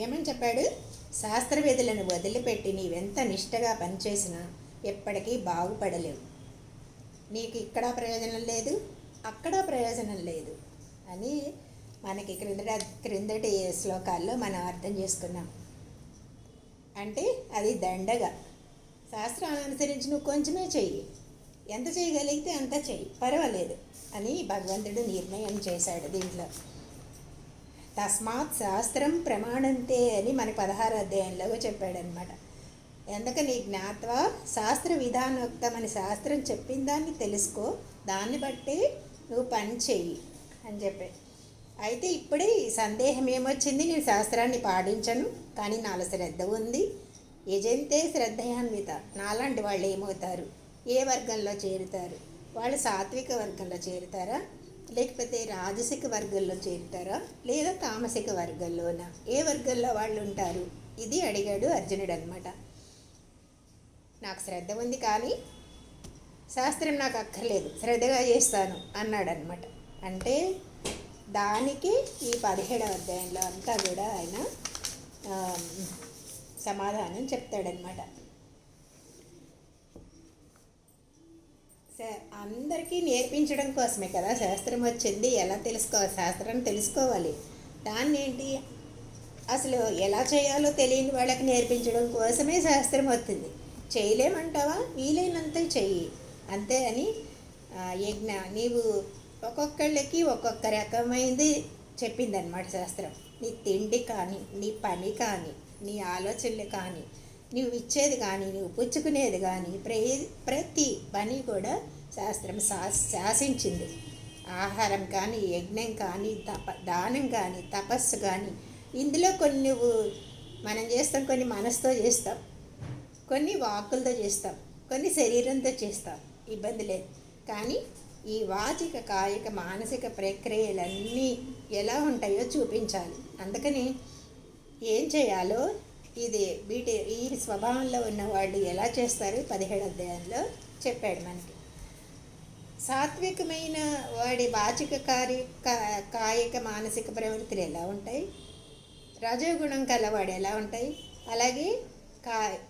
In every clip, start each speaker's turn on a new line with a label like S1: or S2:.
S1: ఏమని చెప్పాడు? శాస్త్రవేదులను వదిలిపెట్టి నీవెంత నిష్టగా పనిచేసినా ఎప్పటికీ బాగుపడలేవు. నీకు ఇక్కడ ప్రయోజనం లేదు, అక్కడ ప్రయోజనం లేదు అని మనకి క్రిందటి శ్లోకాల్లో మనం అర్థం చేసుకున్నాం. అంటే అది దండగా. శాస్త్రాన్ని అనుసరించి నువ్వు కొంచెమే చెయ్యి, ఎంత చేయగలిగితే అంత చెయ్యి, పర్వాలేదు అని భగవంతుడు నిర్ణయం చేశాడు దీంట్లో. తస్మాత్ శాస్త్రం ప్రమాణంతే అని మన 16వ అధ్యాయంలో చెప్పాడనమాట. ఎందుకని జ్ఞాత్వా శాస్త్ర విధానోక్తమని శాస్త్రం చెప్పిన దాన్ని తెలుసుకో, దాన్ని బట్టి నువ్వు పని చెయ్యి అని చెప్పి. అయితే ఇప్పుడే ఈ సందేహం ఏమొచ్చింది, నేను శాస్త్రాన్ని పాటించను కానీ నాలో శ్రద్ధ ఉంది. యజంతే శ్రద్ధయాన్విత, నాలాంటి వాళ్ళు ఏమవుతారు, ఏ వర్గంలో చేరుతారు? వాళ్ళు సాత్విక వర్గంలో చేరుతారా, లేకపోతే రాజసిక వర్గంలో చేరుతారా, లేదా తామసిక వర్గంలోనా? ఏ వర్గంలో వాళ్ళు ఉంటారు? ఇది అడిగాడు అర్జునుడు అనమాట. నాకు శ్రద్ధ ఉంది కానీ శాస్త్రం నాకు అక్కర్లేదు, శ్రద్ధగా చేస్తాను అన్నాడు అనమాట. అంటే దానికి ఈ 17వ అధ్యాయంలో అంతా కూడా ఆయన సమాధానం చెప్తాడనమాట. అందరికీ నేర్పించడం కోసమే కదా శాస్త్రం వచ్చింది. ఎలా తెలుసుకోవాలి? శాస్త్రాన్ని తెలుసుకోవాలి. దాన్ని ఏంటి అసలు ఎలా చేయాలో తెలియని వాళ్ళకి నేర్పించడం కోసమే శాస్త్రం వస్తుంది. చేయలేమంటావా? వీలైనంత చెయ్యి అంతే అని. నీవు ఒక్కొక్కళ్ళకి ఒక్కొక్క రకమైనది చెప్పిందనమాట శాస్త్రం. నీ తిండి కానీ, నీ పని కానీ, నీ ఆలోచనలు కానీ, నువ్వు ఇచ్చేది కానీ, నువ్వు పుచ్చుకునేది కానీ, ప్రతి పని కూడా శాస్త్రం శాసించింది. ఆహారం కానీ, యజ్ఞం కానీ, దానం కానీ, తపస్సు కానీ, ఇందులో కొన్ని నువ్వు మనం చేస్తాం, కొన్ని మనసుతో చేస్తాం, కొన్ని వాక్కులతో చేస్తాం, కొన్ని శరీరంతో చేస్తాం, ఇబ్బంది లేదు. కానీ ఈ వాచిక కాయిక మానసిక ప్రక్రియలన్నీ ఎలా ఉంటాయో చూపించాలి. అందుకని ఏం చేయాలో ఈ స్వభావంలో ఉన్న వాళ్ళు ఎలా చేస్తారు 17వ అధ్యాయంలో చెప్పాడు మనకి. సాత్వికమైన వాడి వాచిక కాయిక మానసిక ప్రవృత్తులు ఎలా ఉంటాయి, రజోగుణం కలవాడు ఎలా ఉంటాయి, అలాగే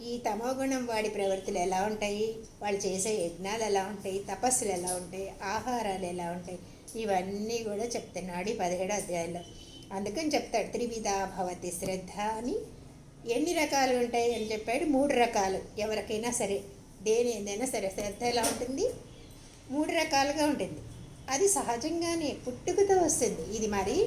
S1: ఈ తమోగుణం వాడి ప్రవృత్తులు ఎలా ఉంటాయి, వాళ్ళు చేసే యజ్ఞాలు ఎలా ఉంటాయి, తపస్సులు ఎలా ఉంటాయి, ఆహారాలు ఎలా ఉంటాయి, ఇవన్నీ కూడా చెప్తున్నాడు ఈ 17వ అధ్యాయంలో. అందుకని చెప్తాడు త్రివిధా భవతి శ్రద్ధ అని. ఎన్ని రకాలు ఉంటాయి అని చెప్పాడు? 3 రకాలు. ఎవరికైనా సరే, ఏదైనా సరే శ్రద్ధ ఎలా ఉంటుంది? 3 రకాలుగా ఉంటుంది. అది సహజంగానే పుట్టుకతో వస్తుంది. ఇది మరి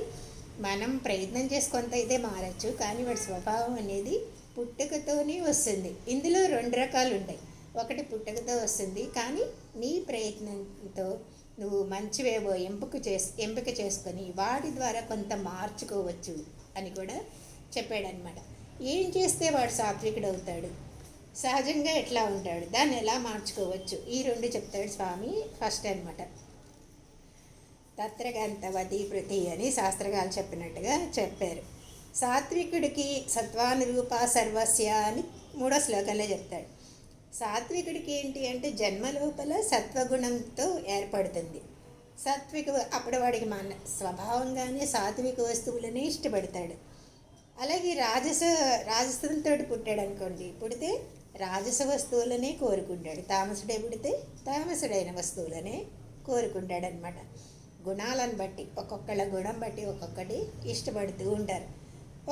S1: మనం ప్రయత్నం చేసి కొంత ఇదే మారచ్చు, కానీ వాడి స్వభావం అనేది పుట్టుకతోనే వస్తుంది. ఇందులో 2 రకాలు ఉంటాయి. ఒకటి పుట్టుకతో వస్తుంది, కానీ నీ ప్రయత్నంతో నువ్వు మంచివేవో ఎంపిక చేసుకొని వాడి ద్వారా కొంత మార్చుకోవచ్చు అని కూడా చెప్పాడనమాట. ఏం చేస్తే వాడు సాత్వికుడు అవుతాడు, సహజంగా ఎట్లా ఉంటాడు, దాన్ని ఎలా మార్చుకోవచ్చు, ఈ 2 చెప్తాడు స్వామి. ఫస్ట్ అనమాట తత్రగంతవతి ప్రతి అని శాస్త్రగాలు చెప్పినట్టుగా చెప్పారు. సాత్వికుడికి సత్వానురూప సర్వస్య అని 3వ శ్లోకంలో చెప్తాడు. సాత్వికుడికి ఏంటి అంటే జన్మ లోపల సత్వగుణంతో ఏర్పడుతుంది. అప్పుడు వాడికి మన స్వభావంగానే సాత్విక వస్తువులనే ఇష్టపడతాడు. అలాగే రాజసంతో పుట్టాడు అనుకోండి, పుడితే రాజస వస్తువులనే కోరుకుంటాడు. తామసుడే పుడితే తామసుడైన వస్తువులనే కోరుకుంటాడనమాట. గుణాలను బట్టి, ఒక్కొక్కళ్ళ గుణం బట్టి ఒక్కొక్కటి ఇష్టపడుతూ ఉంటారు.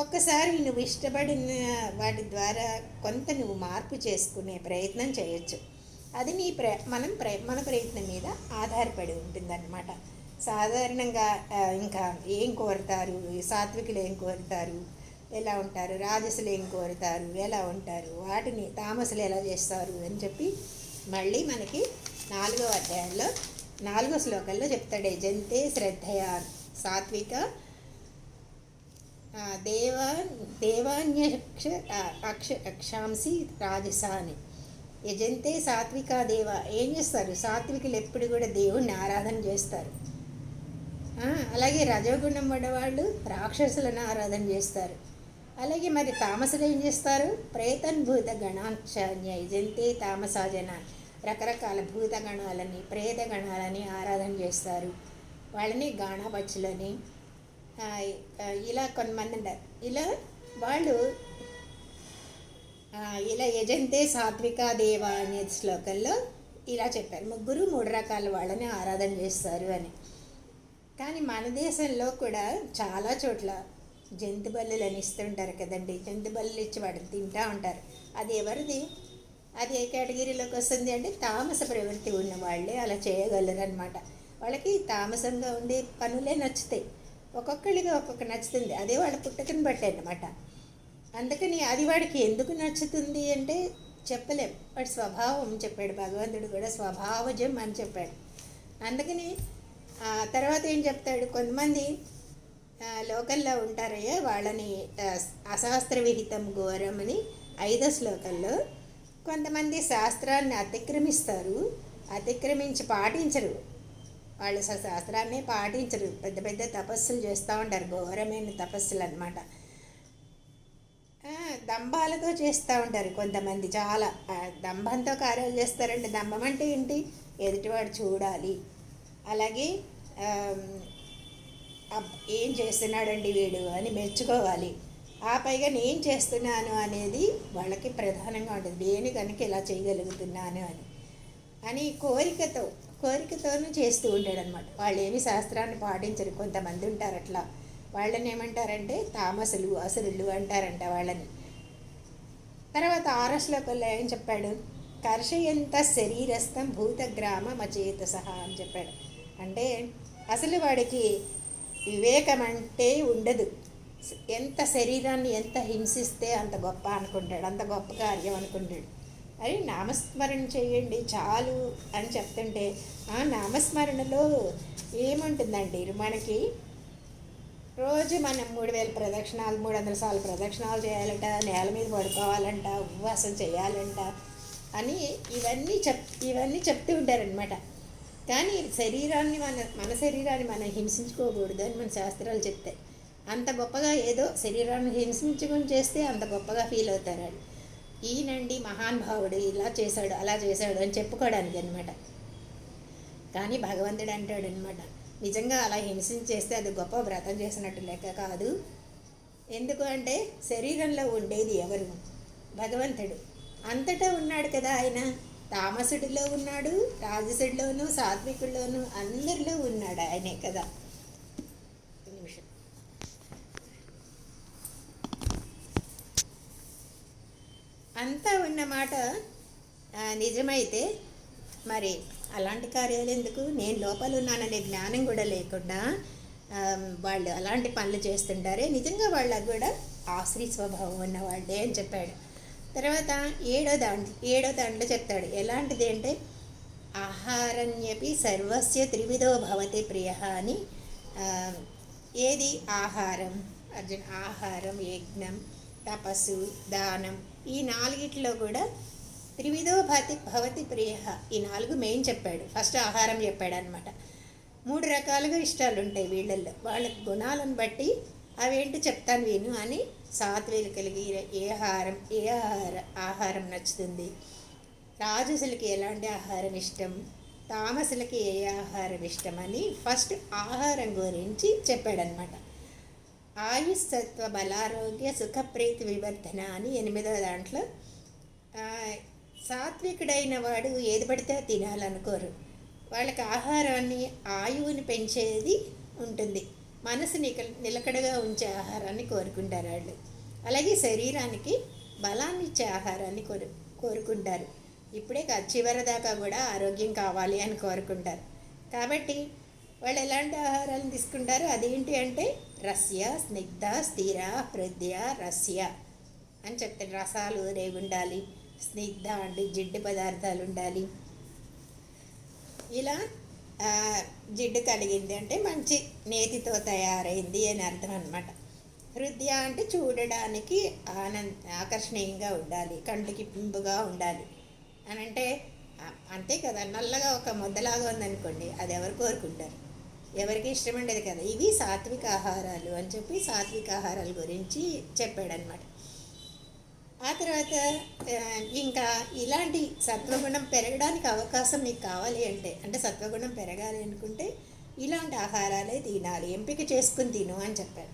S1: ఒక్కసారి నువ్వు ఇష్టపడిన వాటి ద్వారా కొంత నువ్వు మార్పు చేసుకునే ప్రయత్నం చేయొచ్చు. అది మన ప్రయత్నం మీద ఆధారపడి ఉంటుందన్నమాట. సాధారణంగా ఇంకా ఏం కోరుతారు, సాత్వికులు ఏం కోరుతారు, ఎలా ఉంటారు, రాజసులు ఏం కోరుతారు, ఎలా ఉంటారు, వాటిని తామసులు ఎలా చేస్తారు అని చెప్పి మళ్ళీ మనకి 4వ అధ్యాయంలో 4వ శ్లోకంలో చెప్తాడు. యజంతే శ్రద్ధయా సాత్విక అక్షాంసి రాజసాని. యజంతే సాత్విక దేవ. ఏం చేస్తారు? సాత్వికులు ఎప్పుడు కూడా దేవుణ్ణి ఆరాధన చేస్తారు. అలాగే రజోగుణం పడేవాళ్ళు రాక్షసులను ఆరాధన చేస్తారు. అలాగే మరి తామసులు ఏం చేస్తారు? ప్రేతన్భూత గణాక్షాన్య యజంతే తామసాజన. రకరకాల భూతగణాలని ప్రేతగణాలని ఆరాధన చేస్తారు. వాళ్ళని గాణపచ్చులని ఇలా కొంతమంది ఉంటారు. ఇలా వాళ్ళు ఇలా యజంతే సాత్విక దేవ అనే శ్లోకంలో ఇలా చెప్పారు, ముగ్గురు మూడు రకాల వాళ్ళని ఆరాధన చేస్తారు అని. కానీ మన దేశంలో కూడా చాలా చోట్ల జంతు బలులని ఇస్తుంటారు కదండి. జంతు బలులు ఇచ్చి వాటిని తింటూ ఉంటారు. అది ఎవరిది, అది ఏ కేటగిరీలోకి వస్తుంది అంటే తామస ప్రవృత్తి ఉన్న వాళ్ళే అలా చేయగలరు అనమాట. వాళ్ళకి తామసంగా ఉండే పనులే నచ్చుతాయి. ఒక్కొక్కళ్ళకి ఒక్కొక్క నచ్చుతుంది, అదే వాళ్ళ పుట్టుకని బట్టి అన్నమాట. అందుకని అది వాడికి ఎందుకు నచ్చుతుంది అంటే చెప్పలేం, వాడి స్వభావం చెప్పాడు భగవంతుడు కూడా, స్వభావజం అని చెప్పాడు. అందుకని తర్వాత ఏం చెప్తాడు, కొంతమంది లోకల్లో ఉంటారయ్యా, వాళ్ళని అశాస్త్ర విహితం ఘోరం అని 5వ శ్లోకంలో కొంతమంది శాస్త్రాన్ని అతిక్రమిస్తారు, అతిక్రమించి పాటించరు. వాళ్ళు శాస్త్రాన్ని పాటించరు, పెద్ద పెద్ద తపస్సులు చేస్తూ ఉంటారు, ఘోరమైన తపస్సులు అన్నమాట. దంభాలతో చేస్తూ ఉంటారు కొంతమంది, చాలా దంభంతో కార్యాలు చేస్తారంటే, దంభం అంటే ఏంటి, ఎదుటివాడు చూడాలి, అలాగే ఏం చేస్తున్నాడండి వీడు అని మెచ్చుకోవాలి, ఆ పైగా నేను చేస్తున్నాను అనేది వాళ్ళకి ప్రధానంగా ఉంటుంది. నేను కనుక ఇలా చేయగలుగుతున్నాను అని కోరికతోనూ చేస్తూ ఉంటాడు అనమాట. వాళ్ళు ఏమి శాస్త్రాన్ని పాటించరు, కొంతమంది ఉంటారు అట్లా. వాళ్ళని ఏమంటారంటే తామసులు, అసురులు అంటారంట వాళ్ళని. తర్వాత 6వ శ్లోకంలో ఏం చెప్పాడు, కర్షయంత శరీరస్థం భూతగ్రామ మచేత సహా అని చెప్పాడు. అంటే అసలు వాడికి వివేకం అంటే ఉండదు. ఎంత శరీరాన్ని ఎంత హింసిస్తే అంత గొప్ప అనుకుంటాడు, అంత గొప్ప కార్యం అనుకుంటాడు. అరే నామస్మరణ చేయండి చాలు అని చెప్తుంటే, ఆ నామస్మరణలో ఏముంటుందండి, మనకి రోజు మనం 3000 ప్రదక్షిణాలు 300 సార్లు ప్రదక్షిణాలు చేయాలంట, నేల మీద పడుకోవాలంట, ఉపవాసం చేయాలంట అని ఇవన్నీ చెప్తూ ఉంటారనమాట. కానీ శరీరాన్ని మన శరీరాన్ని మనం హింసించుకోకూడదు అని మన శాస్త్రాలు చెప్తాయి. అంత గొప్పగా ఏదో శరీరాన్ని హింసించుకొని చేస్తే అంత గొప్పగా ఫీల్ అవుతారు. ఈయనండి మహానుభావుడు, ఇలా చేశాడు అలా చేశాడు అని చెప్పుకోవడానికి అనమాట. కానీ భగవంతుడు అంటాడు అనమాట, నిజంగా అలా హింసించేస్తే అది గొప్ప వ్రతం చేసినట్టు లెక్క కాదు. ఎందుకు అంటే శరీరంలో ఉండేది ఎవరు, భగవంతుడు. అంతటా ఉన్నాడు కదా ఆయన. తామసుడిలో ఉన్నాడు, రాజసుడిలోను, సాత్వికుల్లోనూ అందరిలో ఉన్నాడు ఆయనే కదా. అంతా ఉన్నమాట నిజమైతే మరి అలాంటి కార్యాలు ఎందుకు, నేను లోపల ఉన్నాననే జ్ఞానం కూడా లేకుండా వాళ్ళు అలాంటి పనులు చేస్తుంటారే, నిజంగా వాళ్ళకు కూడా ఆశ్రీ స్వభావం ఉన్నవాళ్ళే అని చెప్పాడు. తర్వాత 7వ దాంట్లో చెప్తాడు, ఎలాంటిది అంటే ఆహారన్యపి సర్వస్య త్రివిధో భవతి ప్రియ అని. ఏది ఆహారం, అర్జున్ ఆహారం, యజ్ఞం, తపస్సు, దానం, ఈ 4 కూడా త్రివిధో భవతి ప్రియ, ఈ 4 మెయిన్ చెప్పాడు. ఫస్ట్ ఆహారం చెప్పాడు అనమాట. 3 రకాలుగా ఇష్టాలు ఉంటాయి వీళ్ళల్లో, వాళ్ళ గుణాలను బట్టి అవేంటి చెప్తాను విను అని. సాత్వికులకి ఏ ఆహారం నచ్చుతుంది, రాజసులకి ఎలాంటి ఆహారం ఇష్టం, తామసులకి ఏ ఆహారం ఇష్టం అని ఫస్ట్ ఆహారం గురించి చెప్పాడనమాట. ఆయుస్సత్వ బలారోగ్య సుఖప్రీతి వివర్ధన అని 8వ దాంట్లో, సాత్వికుడైన వాడు ఏది పడితే తినాలనుకోరు. వాళ్ళకి ఆహారాన్ని ఆయువుని పెంచేది ఉంటుంది, మనసు నిలకడగా ఉంచే ఆహారాన్ని కోరుకుంటారు వాళ్ళు. అలాగే శరీరానికి బలాన్ని ఇచ్చే ఆహారాన్ని కోరుకుంటారు. ఇప్పుడే చివరి దాకా కూడా ఆరోగ్యం కావాలి అని కోరుకుంటారు. కాబట్టి వాళ్ళు ఎలాంటి ఆహారాలను తీసుకుంటారు, అదేంటి అంటే రస్య, స్నిగ్ధ, స్థిర, హృదయ, రస్య అని చెప్తారు. రసాలు రేవి ఉండాలి, స్నిగ్ధ అంటే జిడ్డు పదార్థాలు ఉండాలి. ఇలా జిడ్డు కలిగింది అంటే మంచి నేతితో తయారైంది అని అర్థం అనమాట. హృదయ అంటే చూడడానికి ఆకర్షణీయంగా ఉండాలి, కంటికి పింపుగా ఉండాలి అని అంటే అంతే కదా. నల్లగా ఒక ముద్దలాగా ఉందనుకోండి, అది ఎవరు కోరుకుంటారు, ఎవరికి ఇష్టం ఉండేది కదా. ఇవి సాత్విక ఆహారాలు అని చెప్పి సాత్విక ఆహారాల గురించి చెప్పాడనమాట. ఆ తర్వాత ఇంకా ఇలాంటి సత్వగుణం పెరగడానికి అవకాశం నీకు కావాలి అంటే సత్వగుణం పెరగాలి అనుకుంటే ఇలాంటి ఆహారాలే తినాలి, ఎంపిక చేసుకుని తిను అని చెప్పారు.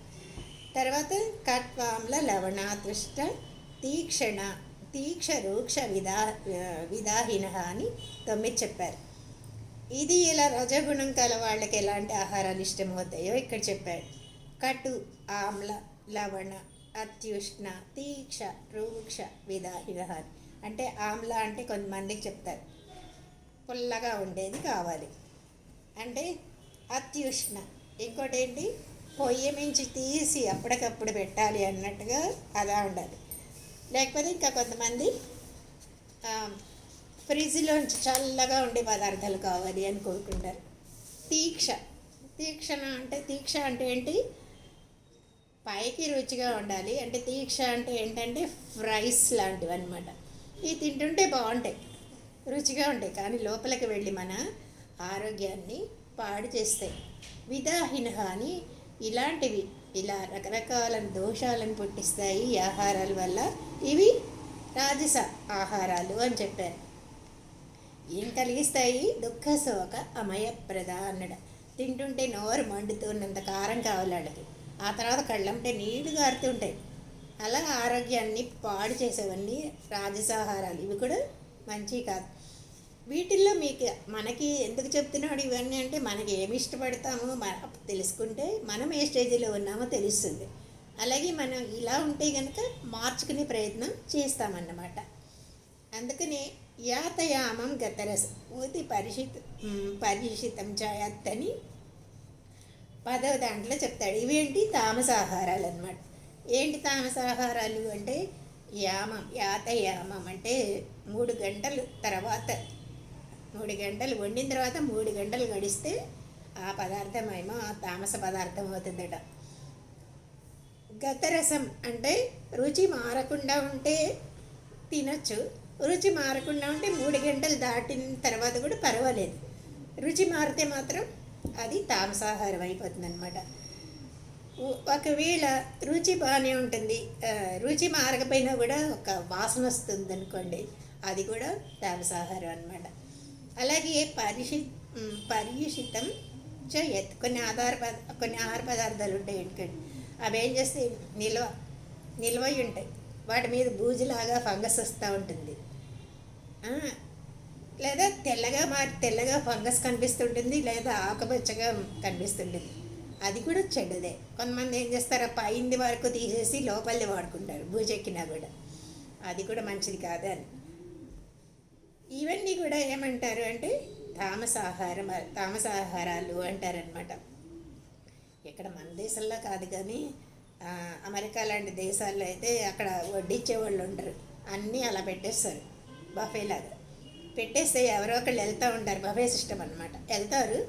S1: తర్వాత కట్వాంల లవణాతృష్ట తీక్షణ రూక్ష విదాహిన అని 9 చెప్పారు. ఇది ఇలా రజగుణం కల వాళ్ళకి ఎలాంటి ఆహారాలు ఇష్టమవుతాయో ఇక్కడ చెప్పాడు. కటు, ఆమ్ల, లవణ, అత్యుష్ణ, తీక్ష, రూక్ష, విదాహిన అని. అంటే ఆమ్ల అంటే కొంతమందికి చెప్తారు పుల్లగా ఉండేది కావాలి అంటే అత్యుష్ణ. ఇంకోటి ఏంటి, పొయ్యి మించి తీసి అప్పటికప్పుడు పెట్టాలి అన్నట్టుగా అలా ఉండాలి. లేకపోతే ఇంకా కొంతమంది ఫ్రిడ్జ్లోంచి చల్లగా ఉండే పదార్థాలు కావాలి అని కోరుకుంటారు. తీక్ష అంటే ఏంటి, పైకి రుచిగా ఉండాలి. అంటే తీక్ష అంటే ఏంటంటే ఫ్రైస్ లాంటివి అనమాట. ఇవి తింటుంటే బాగుంటాయి, రుచిగా ఉంటాయి, కానీ లోపలికి వెళ్ళి మన ఆరోగ్యాన్ని పాడు చేస్తాయి. విదాహిన అని ఇలాంటివి ఇలా రకరకాల దోషాలను పుట్టిస్తాయి ఈ ఆహారాల వల్ల. ఇవి రాజస ఆహారాలు అని చెప్పారు. ఏం కలిగిస్తాయి, దుఃఖ శోక అమయప్రద అన్నాడు. తింటుంటే నోరు మండుతున్నంత కారం కావాలి వాళ్ళకి, ఆ తర్వాత కళ్ళంటే నీళ్లు గారుతుంటాయి. అలా ఆరోగ్యాన్ని పాడు చేసేవన్నీ రాజసాహారాలు. ఇవి కూడా మంచివి కాదు. వీటిల్లో మనకి ఎందుకు చెప్తున్నాడు ఇవన్నీ అంటే, మనకి ఏమి ఇష్టపడతామో తెలుసుకుంటే మనం ఏ స్టేజ్లో ఉన్నామో తెలుస్తుంది. అలాగే మనం ఇలా ఉంటే కనుక మార్చుకునే ప్రయత్నం చేస్తామన్నమాట. అందుకని యాతయామం గతరస ఊతి పరిషితం చాయత్తని 10వ దాంట్లో చెప్తాడు. ఇవేంటి, తామసాహారాలు అన్నమాట. ఏంటి తామసాహారాలు అంటే, యాతయామం అంటే 3 గంటల తర్వాత 3 గంటలు వండిన తర్వాత 3 గంటలు గడిస్తే ఆ పదార్థం ఏమో తామస పదార్థం అవుతుందట. గతరసం అంటే రుచి మారకుండా ఉంటే తినచ్చు, రుచి మారకుండా ఉంటే 3 గంటలు దాటిన తర్వాత కూడా పర్వాలేదు. రుచి మారితే మాత్రం అది తామసాహారం అయిపోతుంది అనమాట. ఒకవేళ రుచి బాగానే ఉంటుంది, రుచి మారకపోయినా కూడా ఒక వాసన వస్తుంది అనుకోండి, అది కూడా తామసాహారం అనమాట. అలాగే పరియుషితం చేయత్ కొన్ని ఆహార పదార్థాలు ఉంటాయి ఎందుకండి, అవి ఏం చేస్తే నిల్వై ఉంటాయి, వాటి మీద బూజులాగా ఫంగస్ వస్తూ ఉంటుంది. లేదా తెల్లగా ఫంగస్ కనిపిస్తుంటుంది, లేదా ఆకుపచ్చగా కనిపిస్తుంటుంది, అది కూడా చెడ్డదే. కొంతమంది ఏం చేస్తారు, పైంది వరకు తీసేసి లోపలిది వాడుకుంటారు బూజెక్కినా కూడా, అది కూడా మంచిది కాదని. ఇవన్నీ కూడా ఏమంటారు అంటే తామసాహారాలు అంటారనమాట. ఇక్కడ మన దేశంలో కాదు కానీ అమెరికా లాంటి దేశాల్లో అయితే అక్కడ వడ్డించే వాళ్ళు ఉంటారు, అన్నీ అలా పెట్టేస్తారు, బఫేలాగా పెట్టేస్తే ఎవరో ఒకళ్ళు వెళ్తూ ఉంటారు. బఫే సిస్టమ్ అనమాట. వెళ్తారు,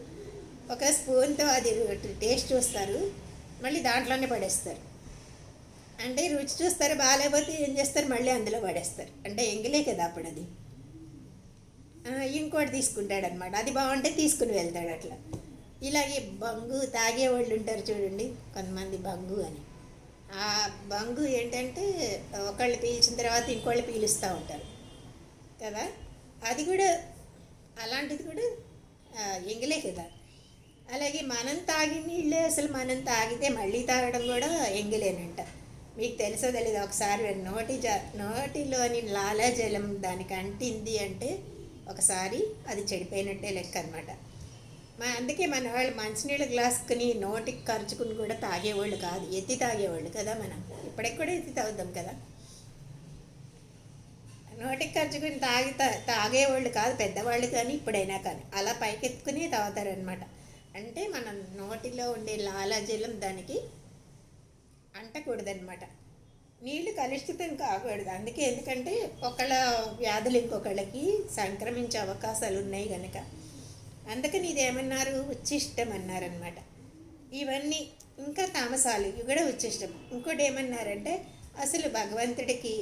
S1: ఒక స్పూన్తో అది టేస్ట్ చూస్తారు, మళ్ళీ దాంట్లోనే పడేస్తారు. అంటే రుచి చూస్తారు, బాగాలేకపోతే ఏం చేస్తారు, మళ్ళీ అందులో పడేస్తారు. అంటే ఎంగిలే కదా అప్పుడు అది. ఇంకోటి తీసుకుంటాడనమాట, అది బాగుంటే తీసుకుని వెళ్తాడు. అట్లా ఇలాగే బంగు తాగేవాళ్ళు ఉంటారు చూడండి కొంతమంది, బంగు అని. ఆ బంగు ఏంటంటే ఒకళ్ళు పీల్చిన తర్వాత ఇంకోళ్ళు పీలుస్తూ ఉంటారు కదా, అది కూడా అలాంటిది కూడా ఎంగిలే కదా. అలాగే మనం తాగి నీళ్ళే అసలు మనం తాగితే మళ్ళీ తాగడం కూడా ఎంగిలేనంట. మీకు తెలుసో తెలీదు, ఒకసారి నోటిలోని లాలాజలం దానికి అంటింది అంటే ఒకసారి అది చెడిపోయినట్టే లెక్క అనమాట. అందుకే మన వాళ్ళు మంచినీళ్ళ గ్లాసుకుని నోటికి ఖర్చుకుని కూడా తాగేవాళ్ళు కాదు, ఎత్తి తాగేవాళ్ళు కదా. మనం ఇప్పటికి ఎత్తి తాగుతాం కదా, నోటికి ఖర్చుకుని తాగేవాళ్ళు కాదు పెద్దవాళ్ళు కానీ ఇప్పుడైనా కానీ అలా పైకెత్తుకుని తాగుతారనమాట. అంటే మన నోటిలో ఉండే లాలాజలం దానికి అంటకూడదనమాట. నీళ్ళు కలుషితం కాకూడదు. అందుకే ఎందుకంటే ఒకళ్ళ వ్యాధులు ఇంకొకళ్ళకి సంక్రమించే అవకాశాలు ఉన్నాయి కనుక, అందుకని ఇదేమన్నారు, ఉచ్చిష్టం అన్నారనమాట. ఇవన్నీ ఇంకా తామసాలు, ఇవి కూడా ఉచ్చిష్టం. ఇంకోటి ఏమన్నారంటే, అసలు భగవంతుడికి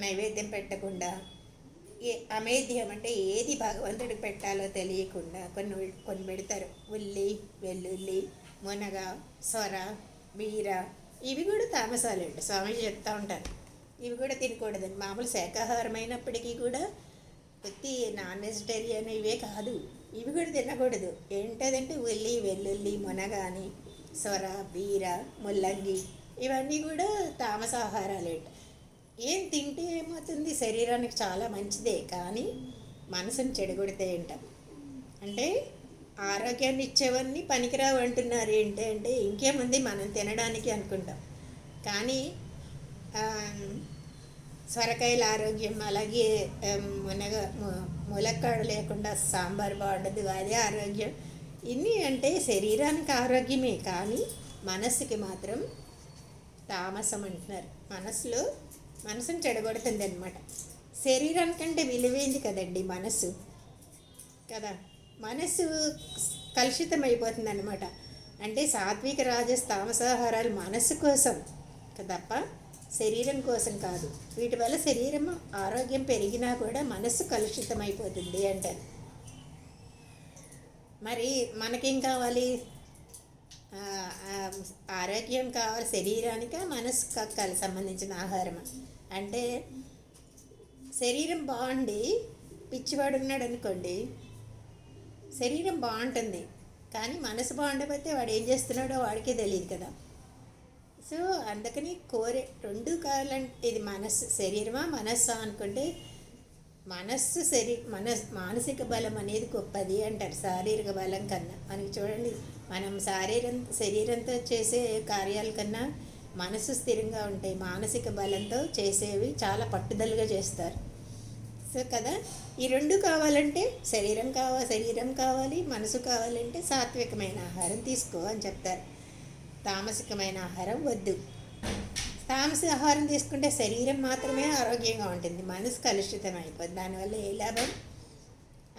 S1: నైవేద్యం పెట్టకుండా అమేధ్యం అంటే ఏది భగవంతుడికి పెట్టాలో తెలియకుండా కొన్ని పెడతారు. ఉల్లి, వెల్లుల్లి, మునగ, సొర, బీర, ఇవి కూడా తామసాలు అండి. స్వామీజీ చెప్తూ ఉంటారు, ఇవి కూడా తినకూడదండి. మామూలు శాకాహారం అయినప్పటికీ కూడా ప్రతి నాన్ వెజిటేరియన్ ఇవే కాదు, ఇవి కూడా తినకూడదు. ఏంటదంటే ఉల్లి, వెల్లుల్లి, మునగ అని, సొర, బీర, ముల్లంగి, ఇవన్నీ కూడా తామసాహారాలేంట. ఏం తింటే ఏమవుతుంది, శరీరానికి చాలా మంచిదే, కానీ మనసును చెడగొడితే ఏంట అంటే ఆరోగ్యాన్ని ఇచ్చేవన్నీ పనికిరావు అంటున్నారు. ఏంటి అంటే ఇంకేముంది మనం తినడానికి అనుకుంటాం, కానీ సొరకాయల ఆరోగ్యం, అలాగే మునగ ములక్కాడు లేకుండా సాంబార్ బాగుండదు, అదే ఆరోగ్యం. ఇన్ని అంటే శరీరానికి ఆరోగ్యమే, కానీ మనస్సుకి మాత్రం తామసం అంటున్నారు. మనసును చెడగొడుతుంది అనమాట. శరీరానికంటే విలువైంది కదండి మనస్సు కదా. మనస్సు కలుషితం అయిపోతుంది అనమాట. అంటే సాత్విక రాజస్ తామసాహారాలు మనస్సు కోసం తప్ప శరీరం కోసం కాదు. వీటి వల్ల శరీరం ఆరోగ్యం పెరిగినా కూడా మనస్సు కలుషితం అయిపోతుంది అంటారు. మరి మనకేం కావాలి? ఆరోగ్యం కావాలి శరీరానికి, మనసుకు సంబంధించిన ఆహారం. అంటే శరీరం బాగుండి పిచ్చివాడు ఉన్నాడు అనుకోండి, శరీరం బాగుంటుంది, కానీ మనసు బాగుండకపోతే వాడు ఏం చేస్తున్నాడో వాడికే తెలియదు కదా. సో అందుకని కోరే రెండు కావాలంటే ఇది శరీరమా మనస్సా అనుకుంటే మానసిక బలం అనేది గొప్పది అంటారు శారీరక బలం కన్నా. మనకి చూడండి, మనం శరీరంతో చేసే కార్యాల కన్నా మనసు స్థిరంగా ఉంటాయి. మానసిక బలంతో చేసేవి చాలా పట్టుదలగా చేస్తారు. సో కదా, ఈ రెండు కావాలంటే శరీరం కావాలి, మనసు కావాలంటే సాత్వికమైన ఆహారం తీసుకో అని చెప్తారు. తామసికమైన ఆహారం వద్దు. తామసిక ఆహారం తీసుకుంటే శరీరం మాత్రమే ఆరోగ్యంగా ఉంటుంది, మనసు కలుషితం అయిపోద్ది. దానివల్ల ఏ లాభం?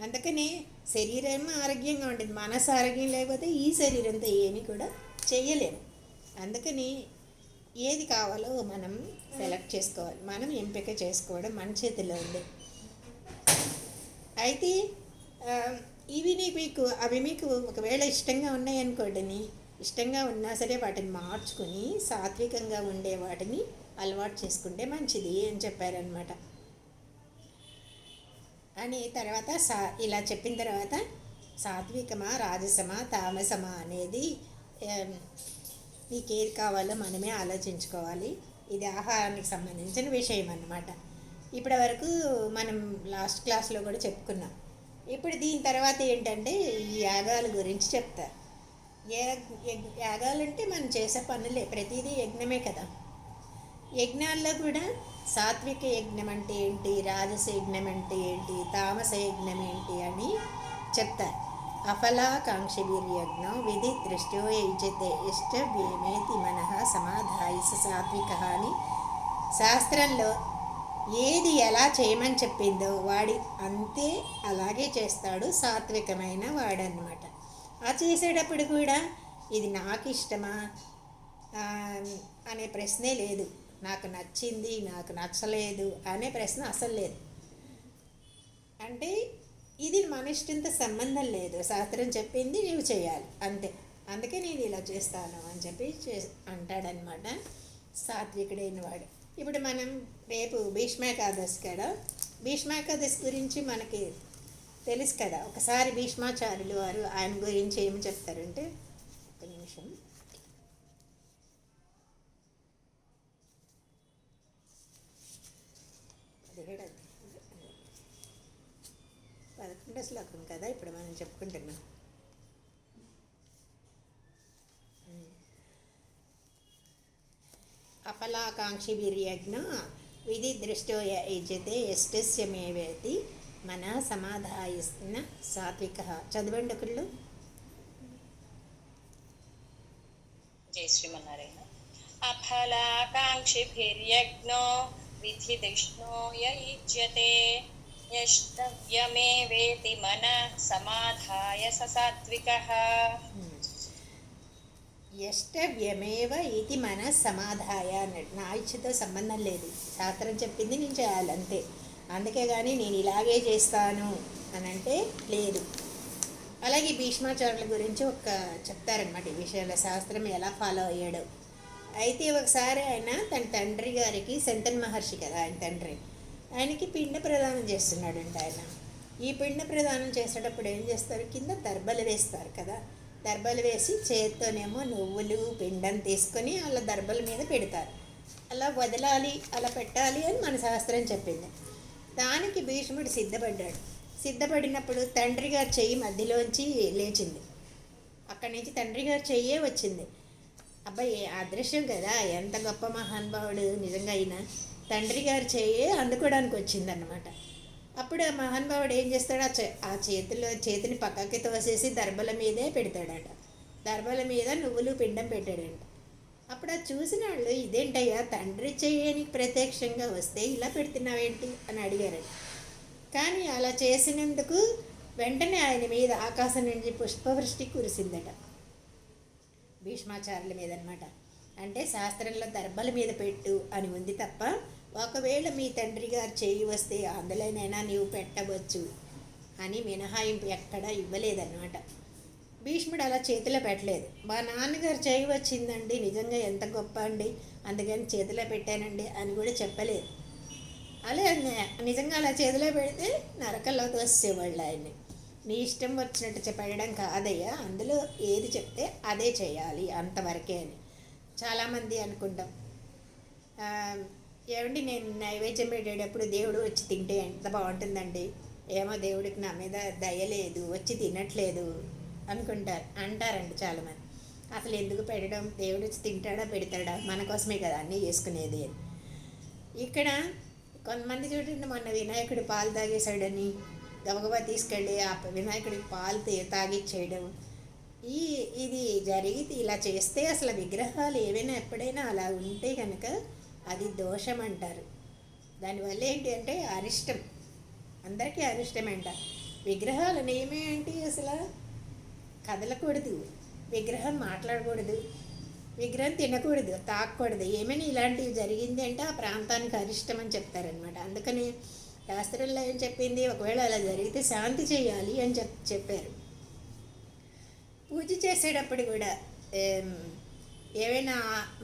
S1: అందుకని శరీరం ఆరోగ్యంగా ఉంటుంది, మనసు ఆరోగ్యం లేకపోతే ఈ శరీరంతో ఏమీ కూడా చెయ్యలేము. అందుకని ఏది కావాలో మనం సెలెక్ట్ చేసుకోవాలి, మనం ఎంపిక చేసుకోవడం మన చేతిలో ఉంది. అయితే అవి మీకు ఒకవేళ ఇష్టంగా ఉన్నాయనుకోండి, ఇష్టంగా ఉన్నా సరే వాటిని మార్చుకుని సాత్వికంగా ఉండే వాటిని అలవాటు చేసుకుంటే మంచిది అని చెప్పారనమాట. అని తర్వాత ఇలా చెప్పిన తర్వాత సాత్వికమా, రాజసమా, తామసమా అనేది నీకేది కావాలో మనమే ఆలోచించుకోవాలి. ఇది ఆహారానికి సంబంధించిన విషయం అన్నమాట. ఇప్పటి వరకు మనం లాస్ట్ క్లాస్లో కూడా చెప్పుకున్నాం. ఇప్పుడు దీని తర్వాత ఏంటంటే ఈ యాగాల గురించి చెప్తారు. యాగాలంటే మనం చేసే పనులే, ప్రతిదీ యజ్ఞమే కదా. యజ్ఞాల్లో కూడా సాత్విక యజ్ఞం అంటే ఏంటి, రాజస యజ్ఞం అంటే ఏంటి, తామస యజ్ఞం ఏంటి అని చెప్తారు. అఫలాకాంక్షిభిర్యజ్ఞం విధి దృష్టో యజతే ఇష్టవ్యేమేతి మనః సమాధాయిస సాత్విక అని శాస్త్రంలో ఏది ఎలా చేయమని చెప్పిందో వాడి అంతే అలాగే చేస్తాడు సాత్వికమైన వాడన్నమాట. ఆ చేసేటప్పుడు కూడా ఇది నాకు ఇష్టమా అనే ప్రశ్నే లేదు, నాకు నచ్చింది నాకు నచ్చలేదు అనే ప్రశ్న అసలు లేదు. అంటే ఇది మన ఇష్టంతో సంబంధం లేదు, శాస్త్రం చెప్పింది నీవు చేయాలి అంతే, అందుకే నేను ఇలా చేస్తాను అని చెప్పి అంటాడనమాట సాత్వికుడైన వాడు. ఇప్పుడు మనం రేపు భీష్మేకాదశి కదా, భీష్మేకాదశి గురించి మనకి తెలుసు కదా. ఒకసారి భీష్మాచార్యులు వారు ఆయన గురించి ఏమి చెప్తారంటే, ఒక నిమిషం, అది 11వ శ్లోకం కదా ఇప్పుడు మనం చెప్పుకుంటున్నాం. అఫలాకాంక్షిభిర్యజ్ఞ విధి దృష్టో యజతే యష్టస్యమేవేతి మన సమాధాయిస్తున్న సాత్విక. చదవండి ఒకళ్ళు.
S2: జై శ్రీమన్నారాయణ. అఫలాకాంక్షిభిర్యజ్ఞో విధి దృష్టో యజతే యష్టవ్యమేవేతి మన సమాధాయ సాత్వికః.
S1: యష్టవ్యమేవ ఇది మన సమాధాయ అన్నాడు. నా ఇచ్చతో సంబంధం లేదు, శాస్త్రం చెప్పింది నేను చేయాలి అంతే. అందుకే కానీ నేను ఇలాగే చేస్తాను అని అంటే లేదు. అలాగే భీష్మాచార్యుల గురించి చెప్తారనమాట ఈ విషయంలో, శాస్త్రం ఎలా ఫాలో అయ్యాడో. అయితే ఒకసారి ఆయన తన తండ్రి గారికి, శంతన్ మహర్షి కదా ఆయన తండ్రి, ఆయనకి పిండ ప్రదానం చేస్తున్నాడంట. ఆయన ఈ పిండ ప్రదానం చేసేటప్పుడు ఏం చేస్తారు, కింద దర్బలు వేస్తారు కదా, దర్బలు వేసి చేత్తోనేమో నువ్వులు పిండం తీసుకొని అలా దర్బల మీద పెడతారు. అలా వదలాలి, అలా పెట్టాలి అని మన శాస్త్రం చెప్పింది. దానికి భీష్ముడు సిద్ధపడ్డాడు. సిద్ధపడినప్పుడు తండ్రి గారి చెయ్యి మధ్యలోంచి లేచింది. అక్కడి నుంచి తండ్రి గారి చెయ్యే వచ్చింది. అబ్బాయి అదృశ్యం కదా, ఎంత గొప్ప మహానుభావుడు నిజంగా అయినా. తండ్రి గారి చెయ్యే అందుకోవడానికి వచ్చిందన్నమాట. అప్పుడు ఆ మహానుభావుడు ఏం చేస్తాడు, ఆ చేతిని పక్కకి తోసేసి దర్బల మీదే పెడతాడట. దర్బల మీద నువ్వులు పిండం పెట్టాడంట. అప్పుడు అది చూసిన వాళ్ళు, ఇదేంటయ్యా తండ్రి చెయ్యని ప్రత్యక్షంగా వస్తే ఇలా పెడుతున్నావేంటి అని అడిగారట. కానీ అలా చేసినందుకు వెంటనే ఆయన మీద ఆకాశం నుంచి పుష్పవృష్టి కురిసిందట, భీష్మాచార్యుల మీద అనమాట. అంటే శాస్త్రంలో దర్బల మీద పెట్టు అని ఉంది తప్ప, ఒకవేళ మీ తండ్రి గారు చేయి వస్తే అందులోనైనా నీవు పెట్టవచ్చు అని మినహాయింపు ఎక్కడా ఇవ్వలేదన్నమాట. భీష్ముడు అలా చేతిలో పెట్టలేదు. మా నాన్నగారు చేయి వచ్చిందండి, నిజంగా ఎంత గొప్ప అండి, అందుకని చేతిలో పెట్టానండి అని కూడా చెప్పలేదు. అలా నిజంగా అలా చేతిలో పెడితే నరకల్లో తోసేవాళ్ళు ఆయన్ని. నీ ఇష్టం వచ్చినట్టు పెట్టడం కాదయ్యా, అందులో ఏది చెప్తే అదే చేయాలి అంతవరకే అని చాలామంది అనుకుంటాం. ఏమండి నేను నైవేద్యం పెట్టేటప్పుడు దేవుడు వచ్చి తింటే ఎంత బాగుంటుందండి, ఏమో దేవుడికి నా మీద దయలేదు, వచ్చి తినట్లేదు అంటారండి చాలామంది. అసలు ఎందుకు పెట్టడం, దేవుడు వచ్చి తింటాడా పెడతాడా, మన కోసమే కదా అన్నీ చేసుకునేది అని. ఇక్కడ కొంతమంది చూడండి, మొన్న వినాయకుడి పాలు తాగేశాడని గబగబా తీసుకెళ్ళి ఆ వినాయకుడికి పాలు తాగిచ్చేయడం, ఇది జరిగితే ఇలా చేస్తే అసలు విగ్రహాలు ఏవైనా ఎప్పుడైనా అలా ఉంటే కనుక అది దోషం అంటారు. దానివల్ల ఏంటి అంటే అరిష్టం, అందరికీ అరిష్టమేంట. విగ్రహాలు ఏమేంటి అసలు కదలకూడదు, విగ్రహం మాట్లాడకూడదు, విగ్రహం తినకూడదు, తాకూడదు, ఏమైనా ఇలాంటివి జరిగింది అంటే ఆ ప్రాంతానికి అరిష్టం అని చెప్తారనమాట. అందుకని శాస్త్రంలో ఏం చెప్పింది, ఒకవేళ అలా జరిగితే శాంతి చేయాలి అని చెప్పారు. పూజ చేసేటప్పుడు కూడా ఏవైనా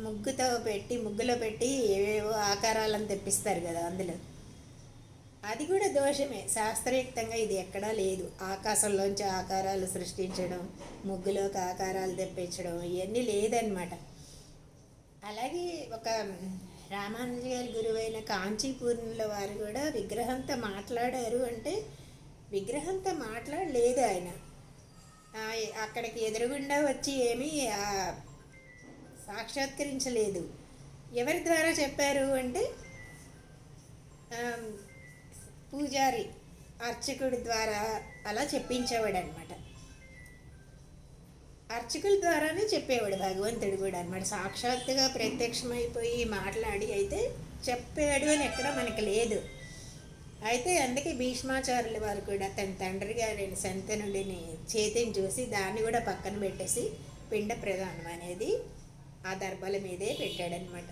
S1: ముగ్గులో పెట్టి ఏవేవో ఆకారాలను తెప్పిస్తారు కదా, అందులో అది కూడా దోషమే. శాస్త్రయుక్తంగా ఇది ఎక్కడా లేదు. ఆకాశంలోంచి ఆకారాలు సృష్టించడం, ముగ్గులోకి ఆకారాలు తెప్పించడం ఇవన్నీ లేదనమాట. అలాగే ఒక రామానుజ గారి గురువైన కాంచీపూర్ణంలో వారు కూడా విగ్రహంతో మాట్లాడారు అంటే విగ్రహంతో మాట్లాడలేదు ఆయన. అక్కడికి ఎదురుగుండా వచ్చి ఏమీ సాక్షాత్కరించలేదు. ఎవరి ద్వారా చెప్పారు అంటే పూజారి అర్చకుడి ద్వారా అలా చెప్పించేవాడు అనమాట. అర్చకుల ద్వారానే చెప్పేవాడు భగవంతుడు కూడా అనమాట. సాక్షాత్తుగా ప్రత్యక్షమైపోయి మాట్లాడి అయితే చెప్పాడు అని ఎక్కడ మనకి లేదు. అయితే అందుకే భీష్మాచార్యుల వారు కూడా తన తండ్రి గారైన శంతనుడిని చేతిని చూసి దాన్ని కూడా పక్కన పెట్టేసి పిండ ప్రదానం అనేది ఆ దర్భల మీదే పెట్టాడనమాట.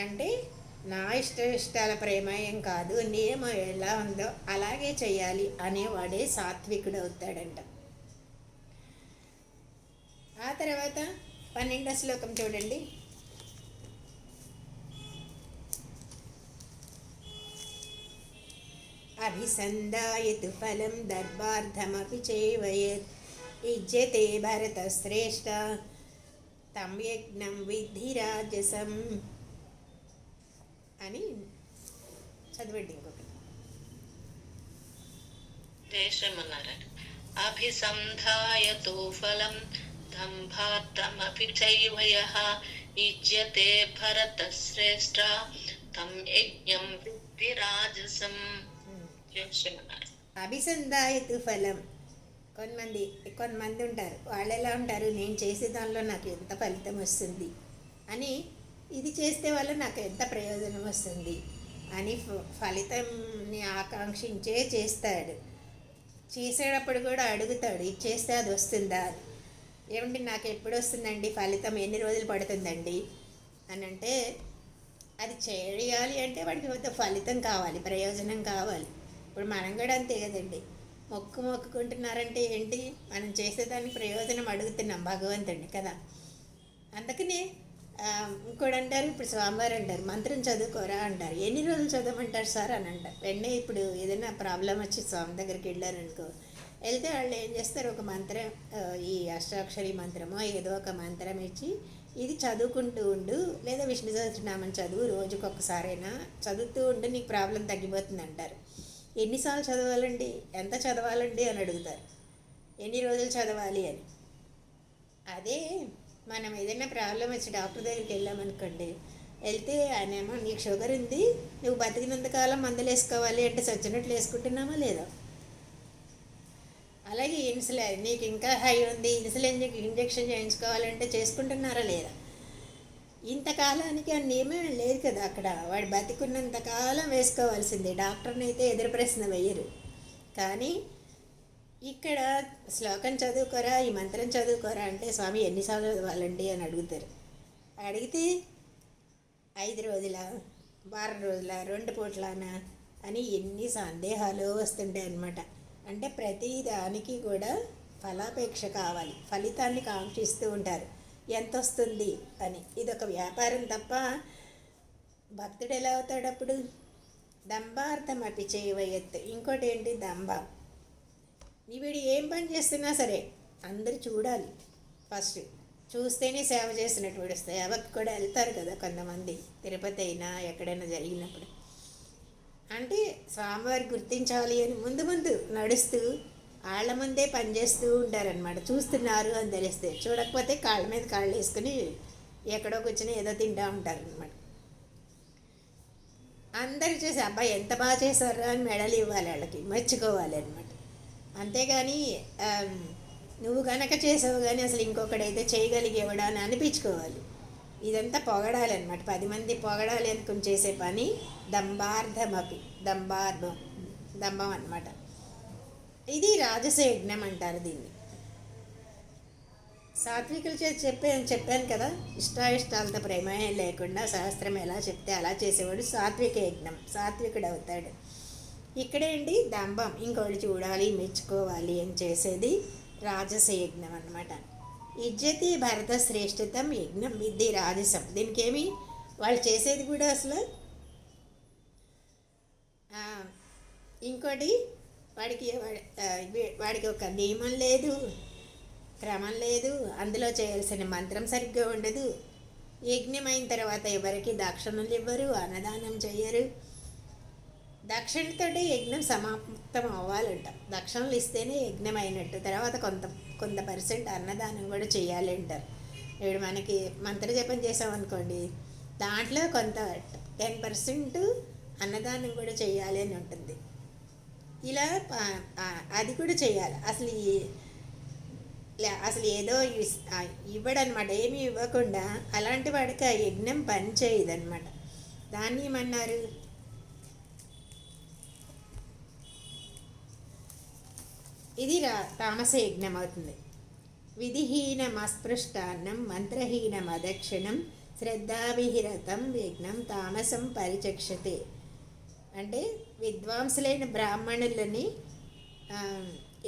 S1: అంటే నా ఇష్టాల ప్రమేయం కాదు, నియమం ఎలా ఉందో అలాగే చేయాలి అనేవాడే సాత్వికుడు అవుతాడంట. ఆ తర్వాత 12వ శ్లోకం చూడండి. అభిసందాయతు ఫలం దర్భార్థమపి చేవయత్ ఇజ్యతే భరతశ్రేష్ఠ తం యజ్ఞం విద్ధి రాజసం అని చదవండి ఇంకొకటి.
S3: దేశమన్నారట. అభిసంధాయతు ఫలం దంభార్థమపి చైవయః ఇజ్యతే భరతశ్రేష్ఠ తం యజ్ఞం విద్ధి రాజసం.
S1: అభిసంధాయతు ఫలం. కొంతమంది ఉంటారు, వాళ్ళు ఎలా ఉంటారు, నేను చేసే దానిలో నాకు ఎంత ఫలితం వస్తుంది అని, ఇది చేస్తే వల్ల నాకు ఎంత ప్రయోజనం వస్తుంది అని ఫలితంని ఆకాంక్షించే చేస్తాడు. చేసేటప్పుడు కూడా అడుగుతాడు, ఇది చేస్తే అది వస్తుందా అని. ఏమంటే నాకు ఎప్పుడు వస్తుందండి ఫలితం, ఎన్ని రోజులు పడుతుందండి అని అంటే, అది చేయాలి అంటే వాడికి ఫలితం కావాలి, ప్రయోజనం కావాలి. ఇప్పుడు మనం కూడా అంతే కదండి, మొక్కుకుంటున్నారంటే ఏంటి, మనం చేసేదానికి ప్రయోజనం అడుగుతున్నాం భగవంతుడిని కదా. అందుకనే ఇంకోటి అంటారు, ఇప్పుడు స్వామివారు అంటారు మంత్రం చదువుకోరా అంటారు. ఎన్ని రోజులు చదవమంటారు సార్ అని అంటారు. వెంటనే ఇప్పుడు ఏదైనా ప్రాబ్లం వచ్చి స్వామి దగ్గరికి వెళ్ళారనుకో, వెళ్తే వాళ్ళు ఏం చేస్తారు, ఒక మంత్రం, ఈ అష్టాక్షరి మంత్రమో ఏదో ఒక మంత్రం ఇచ్చి ఇది చదువుకుంటూ ఉండు, లేదా విష్ణు సహస్రనామం చదువు, రోజుకొకసారైనా చదువుతూ ఉండు, నీకు ప్రాబ్లం తగ్గిపోతుంది అంటారు. ఎన్నిసార్లు చదవాలండి, ఎంత చదవాలండి అని అడుగుతారు, ఎన్ని రోజులు చదవాలి అని. అదే మనం ఏదైనా ప్రాబ్లం వచ్చి డాక్టర్ దగ్గరికి వెళ్ళామనుకోండి, వెళ్తే ఆయనేమో నీకు షుగర్ ఉంది, నువ్వు బతికినంతకాలం మందులు వేసుకోవాలి అంటే చచ్చినట్లు వేసుకుంటున్నామా లేదా? అలాగే ఇన్సులిన్ నీకు ఇంకా హై ఉంది, ఇన్సులిన్ ఇంజెక్షన్ చేయించుకోవాలంటే చేసుకుంటున్నారా లేదా? ఇంతకాలానికి ఆ నియమం లేదు కదా అక్కడ. వాడు బతికున్నంతకాలం వేసుకోవాల్సిందే, డాక్టర్ని అయితే ఎదురు ప్రశ్న వేయరు. కానీ ఇక్కడ శ్లోకం చదువుకోరా, ఈ మంత్రం చదువుకోరా అంటే స్వామి ఎన్నిసార్లు చదవాలండి అని అడుగుతారు. అడిగితే 5 రోజుల, వారం రోజుల, 2 పూట్లనా అని ఎన్ని సందేహాలు వస్తుంటాయి అన్నమాట. అంటే ప్రతి దానికి కూడా ఫలాపేక్ష కావాలి, ఫలితాన్ని కాంక్షిస్తూ ఉంటారు, ఎంత వస్తుంది అని. ఇదొక వ్యాపారం తప్ప భక్తుడు ఎలా అవుతాడు అప్పుడు? దంభార్థం అపి చేయవయ్యత్తు. ఇంకోటి ఏంటి, దంభ. వీడు ఏం పని చేస్తున్నా సరే అందరూ చూడాలి, ఫస్ట్ చూస్తేనే సేవ చేసినట్టు వస్తాయి. సేవకు కూడా వెళ్తారు కదా కొంతమంది, తిరుపతి అయినా ఎక్కడైనా జరిగినప్పుడు. అంటే స్వామివారి గుర్తించాలి అని ముందు ముందు నడుస్తూ వాళ్ళ ముందే పనిచేస్తూ ఉంటారనమాట. చూస్తున్నారు అని తెలిస్తే, చూడకపోతే కాళ్ళ మీద కాళ్ళు వేసుకుని ఎక్కడో కూర్చొని ఏదో తింటూ ఉంటారనమాట. అందరూ చూసి అబ్బాయి ఎంత బాగా చేశారు అని మెడలు ఇవ్వాలి, వాళ్ళకి మెచ్చుకోవాలి అనమాట. అంతేగాని నువ్వు కనుక చేసావు కానీ అసలు ఇంకొకడైతే చేయగలిగేవాడా అని అనిపించుకోవాలి. ఇదంతా పొగడాలన్నమాట, 10 మంది పొగడాలి అనుకుని చేసే పని దంభార్థమపి, దంభం అన్నమాట. ఇది రాజసయజ్ఞం అంటారు దీన్ని. సాత్వికులు చేసి చెప్పాను కదా, ఇష్టాయిష్టాలతో ప్రమేయం లేకుండా శాస్త్రం ఎలా చెప్తే అలా చేసేవాడు సాత్విక యజ్ఞం, సాత్వికుడు అవుతాడు. ఇక్కడేంటి దంభం, ఇంకోటి చూడాలి మెచ్చుకోవాలి అని చేసేది రాజసయజ్ఞం అన్నమాట. ఇజ్జతి భరత శ్రేష్ఠతం యజ్ఞం విద్ధి రాజసం. దీనికేమి వాళ్ళు చేసేది కూడా అసలు ఇంకోటి వాడికి ఒక నియమం లేదు, క్రమం లేదు, అందులో చేయాల్సిన మంత్రం సరిగ్గా ఉండదు. యజ్ఞం అయిన తర్వాత ఎవరికి దక్షిణలు ఇవ్వరు, అన్నదానం చెయ్యరు. దక్షిణతోటి యజ్ఞం సమాప్తం అవ్వాలంట, దక్షిణలు ఇస్తేనే యజ్ఞం అయినట్టు. తర్వాత కొంత పర్సెంట్ అన్నదానం కూడా చేయాలి అంటారు. ఇప్పుడు మనకి మంత్రజపం చేసామనుకోండి, దాంట్లో కొంత 10% అన్నదానం కూడా చేయాలి అని ఉంటుంది. ఇలా అది కూడా చేయాలి. అసలు ఏదో ఇవ్వడనమాట, ఏమీ ఇవ్వకుండా అలాంటి వాడికి ఆ యజ్ఞం పని చేయదనమాట. దాన్ని ఏమన్నారు, ఇది తామస యజ్ఞం అవుతుంది. విధిహీనమస్పృష్టాన్నం మంత్రహీనమదక్షిణం శ్రద్ధాభిహిరతం యజ్ఞం తామసం పరిచక్షతే. అంటే విద్వాంసులైన బ్రాహ్మణులని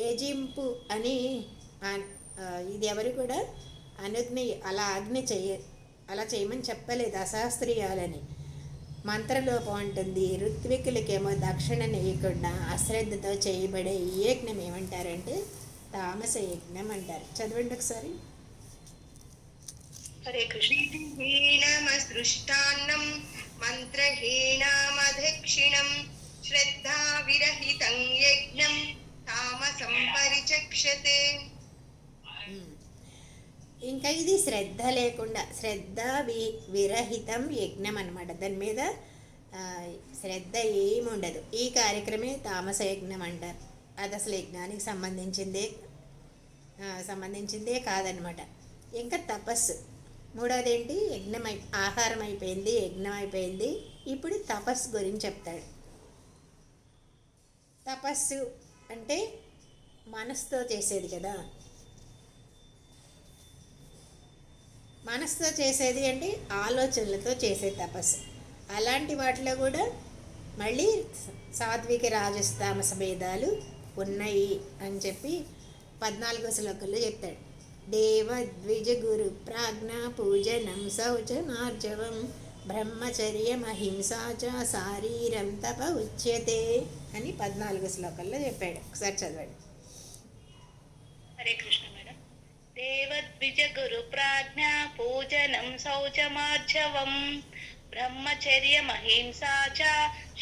S1: ఏజింపు అని ఇది ఎవరు కూడా అలా చేయమని చెప్పలేదు, అశాస్త్రీయాలని. మంత్రలోపం ఉంటుంది. ఋత్వికులకేమో దక్షిణ నేయకుండా అశ్రద్ధతో చేయబడే ఈ యజ్ఞం ఏమంటారంటే తామస యజ్ఞం అంటారు. చదవండి ఒకసారి.
S3: హరే కృష్ణ.
S4: హీనమసృష్టాన్నం మంత్రహీనమదక్షిణం శ్రద్ధా విరహితం యజ్ఞం తామసం పరిచక్షతే.
S1: ఇంకా ఇది శ్రద్ధ లేకుండా, శ్రద్ధ విరహితం యజ్ఞం అనమాట. దాని మీద శ్రద్ధ ఏమి ఉండదు. ఈ కార్యక్రమే తామస యజ్ఞం అంటారు. అది అసలు యజ్ఞానికి సంబంధించిందే కాదనమాట. ఇంకా తపస్సు మూడోది ఏంటి, ఆహారం అయిపోయింది, యజ్ఞం అయిపోయింది. ఇప్పుడు తపస్సు గురించి చెప్తాడు. తపస్సు అంటే మనసుతో చేసేది కదా. మనసుతో చేసేది అంటే ఆలోచనలతో చేసే తపస్సు. అలాంటి వాటిలో కూడా మళ్ళీ సాత్విక రాజస తామస భేదాలు ఉన్నాయి అని చెప్పి 14వ శ్లోకంలో చెప్తాడు. దేవద్విజ గురు ప్రాజ్ఞ పూజనం శౌచమార్జవం బ్రహ్మచర్యం అహింసాచ శారీరం తప ఉచ్యతే అని 14వ శ్లోకంలో చెప్పాడు. ఒకసారి చదవండి.
S3: హరే కృష్ణ మేడం. దేవద్విజ గురు ప్రాజ్ఞ పూజనం శౌచమార్జవం బ్రహ్మచర్యమహింసా చ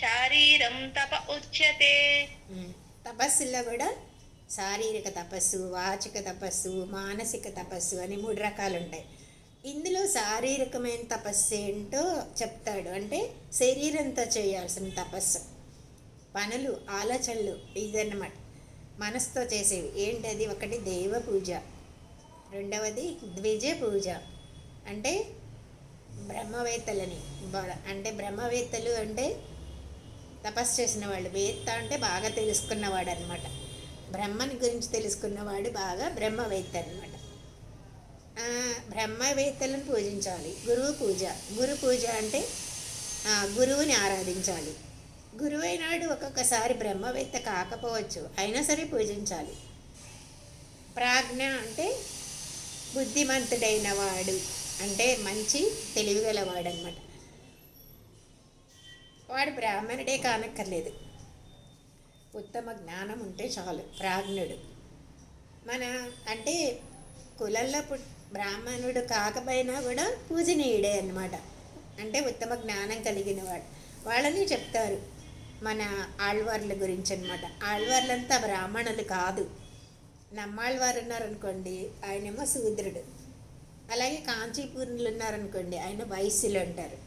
S3: శారీరం తప ఉచ్యతే.
S1: తపస్సుల్లో కూడా శారీరక తపస్సు, వాచిక తపస్సు, మానసిక తపస్సు అని 3 రకాలు ఉంటాయి. ఇందులో శారీరకమైన తపస్సు ఏంటో చెప్తాడు. అంటే శరీరంతో చేయాల్సిన తపస్సు, పనులు, ఆలోచనలు, ఇదన్నమాట. మనసుతో చేసేవి ఏంటది? ఒకటి దేవ పూజ, రెండవది ద్విజ పూజ అంటే బ్రహ్మవేత్తలని, అంటే బ్రహ్మవేత్తలు అంటే తపస్సు చేసిన వాళ్ళు. వేత్త అంటే బాగా తెలుసుకున్నవాడు అనమాట. బ్రహ్మని గురించి తెలుసుకున్నవాడు బాగా బ్రహ్మవేత్త అనమాట. బ్రహ్మవేత్తలను పూజించాలి. గురువు పూజ, గురు పూజ అంటే గురువుని ఆరాధించాలి. గురువు అయినాడు ఒక్కొక్కసారి బ్రహ్మవేత్త కాకపోవచ్చు, అయినా సరే పూజించాలి. ప్రాజ్ఞ అంటే బుద్ధిమంతుడైన వాడు, అంటే మంచి తెలివిగలవాడు అనమాట. వాడు బ్రాహ్మణుడే కానక్కర్లేదు, ఉత్తమ జ్ఞానం ఉంటే చాలు ప్రాజ్ఞుడు. మన అంటే కులంలో బ్రాహ్మణుడు కాకపోయినా కూడా పూజనీయుడే అన్నమాట. అంటే ఉత్తమ జ్ఞానం కలిగిన వాడు. వాళ్ళని చెప్తారు మన ఆళ్వార్ల గురించి అనమాట. ఆళ్వార్లంతా బ్రాహ్మణులు కాదు. నమ్మాళ్ళవారు ఉన్నారనుకోండి, ఆయనేమో శూద్రుడు. అలాగే కాంచీపూర్ణులు ఉన్నారనుకోండి, ఆయన వైశ్యులు అంటారు.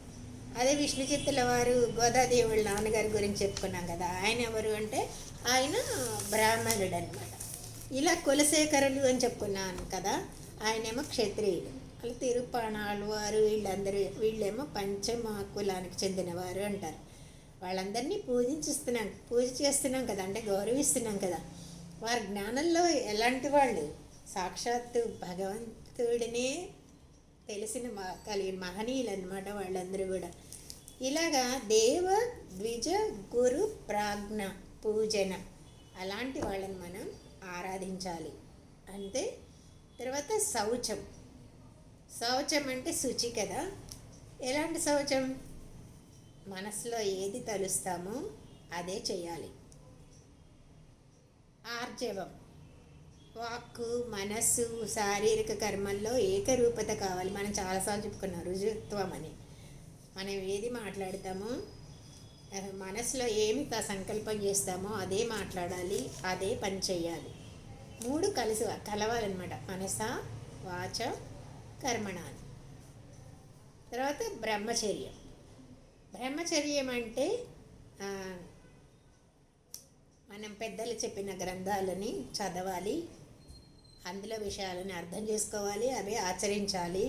S1: అదే విష్ణు చిత్తుల వారు గోదాదేవుళ్ళ నాన్నగారి గురించి చెప్పుకున్నాం కదా, ఆయన ఎవరు అంటే ఆయన బ్రాహ్మణుడు అనమాట. ఇలా కులశేఖరులు అని చెప్పుకున్నాను కదా, ఆయనేమో క్షత్రియులు. అలా తిరుప్పాణాళ్ళవారు వీళ్ళేమో పంచమ కులానికి చెందినవారు అంటారు. వాళ్ళందరినీ పూజ చేస్తున్నాం కదా, అంటే గౌరవిస్తున్నాం కదా. వారి జ్ఞానంలో ఎలాంటి వాళ్ళు? సాక్షాత్తు భగవంతుడినే తెలిసిన కలిగిన మహనీయులు అనమాట వాళ్ళందరూ కూడా. ఇలాగా దేవ ద్విజ గురు ప్రాజ్ఞ పూజన అలాంటి వాళ్ళని మనం ఆరాధించాలి. అంతే. తర్వాత శౌచం. శౌచం అంటే శుచి కదా. ఎలాంటి శౌచం? మనసులో ఏది తలుస్తామో అదే చేయాలి. ఆర్జవం, వాక్కు, మనస్సు, శారీరక కర్మల్లో ఏకరూపత కావాలి. మనం చాలాసార్లు చెప్పుకున్నాం రుజుత్వం అని. మనం ఏది మాట్లాడతామో, మనసులో ఏమి సంకల్పం చేస్తామో అదే మాట్లాడాలి, అదే పని చేయాలి. 3 కలిసి కలవాలన్నమాట. మనస, వాచ, కర్మణ. తర్వాత బ్రహ్మచర్యం. బ్రహ్మచర్యం అంటే మనం పెద్దలు చెప్పిన గ్రంథాలని చదవాలి, అందులో విషయాలను అర్థం చేసుకోవాలి, అవే ఆచరించాలి.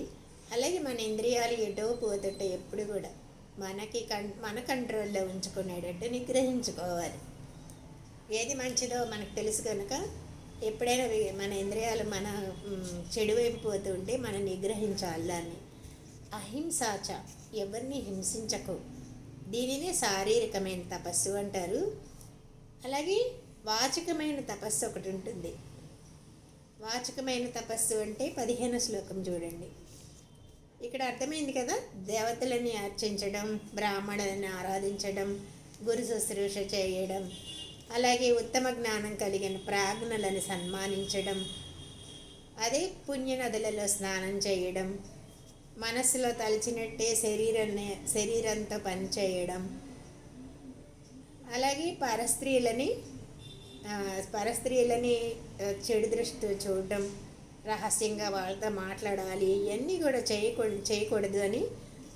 S1: అలాగే మన ఇంద్రియాలు ఎటో పోతుంటే ఎప్పుడు కూడా మన కంట్రోల్లో ఉంచుకునేటట్టు నిగ్రహించుకోవాలి. ఏది మంచిదో మనకు తెలుసు కనుక ఎప్పుడైనా మన ఇంద్రియాలు మన చెడు వైపు పోతుంటే మనం నిగ్రహించాలి దాన్ని. అహింసాచ, ఎవరిని హింసించకు. దీనినే శారీరకమైన తపస్సు అంటారు. అలాగే వాచికమైన తపస్సు ఒకటి ఉంటుంది. వాచికమైన తపస్సు అంటే 15వ శ్లోకం చూడండి. ఇక్కడ అర్థమైంది కదా, దేవతలని అర్చించడం, బ్రాహ్మణులని ఆరాధించడం, గురు శుశ్రూష చేయడం, అలాగే ఉత్తమ జ్ఞానం కలిగిన ప్రాజ్ఞులను సన్మానించడం, అదే పుణ్యనదులలో స్నానం చేయడం, మనస్సులో తలిచినట్టే శరీరంతో పనిచేయడం, అలాగే పరస్త్రీలని చెడు దృష్టితో చూడడం, రహస్యంగా వాళ్ళతో మాట్లాడాలి, ఇవన్నీ కూడా చేయకూడదు అని,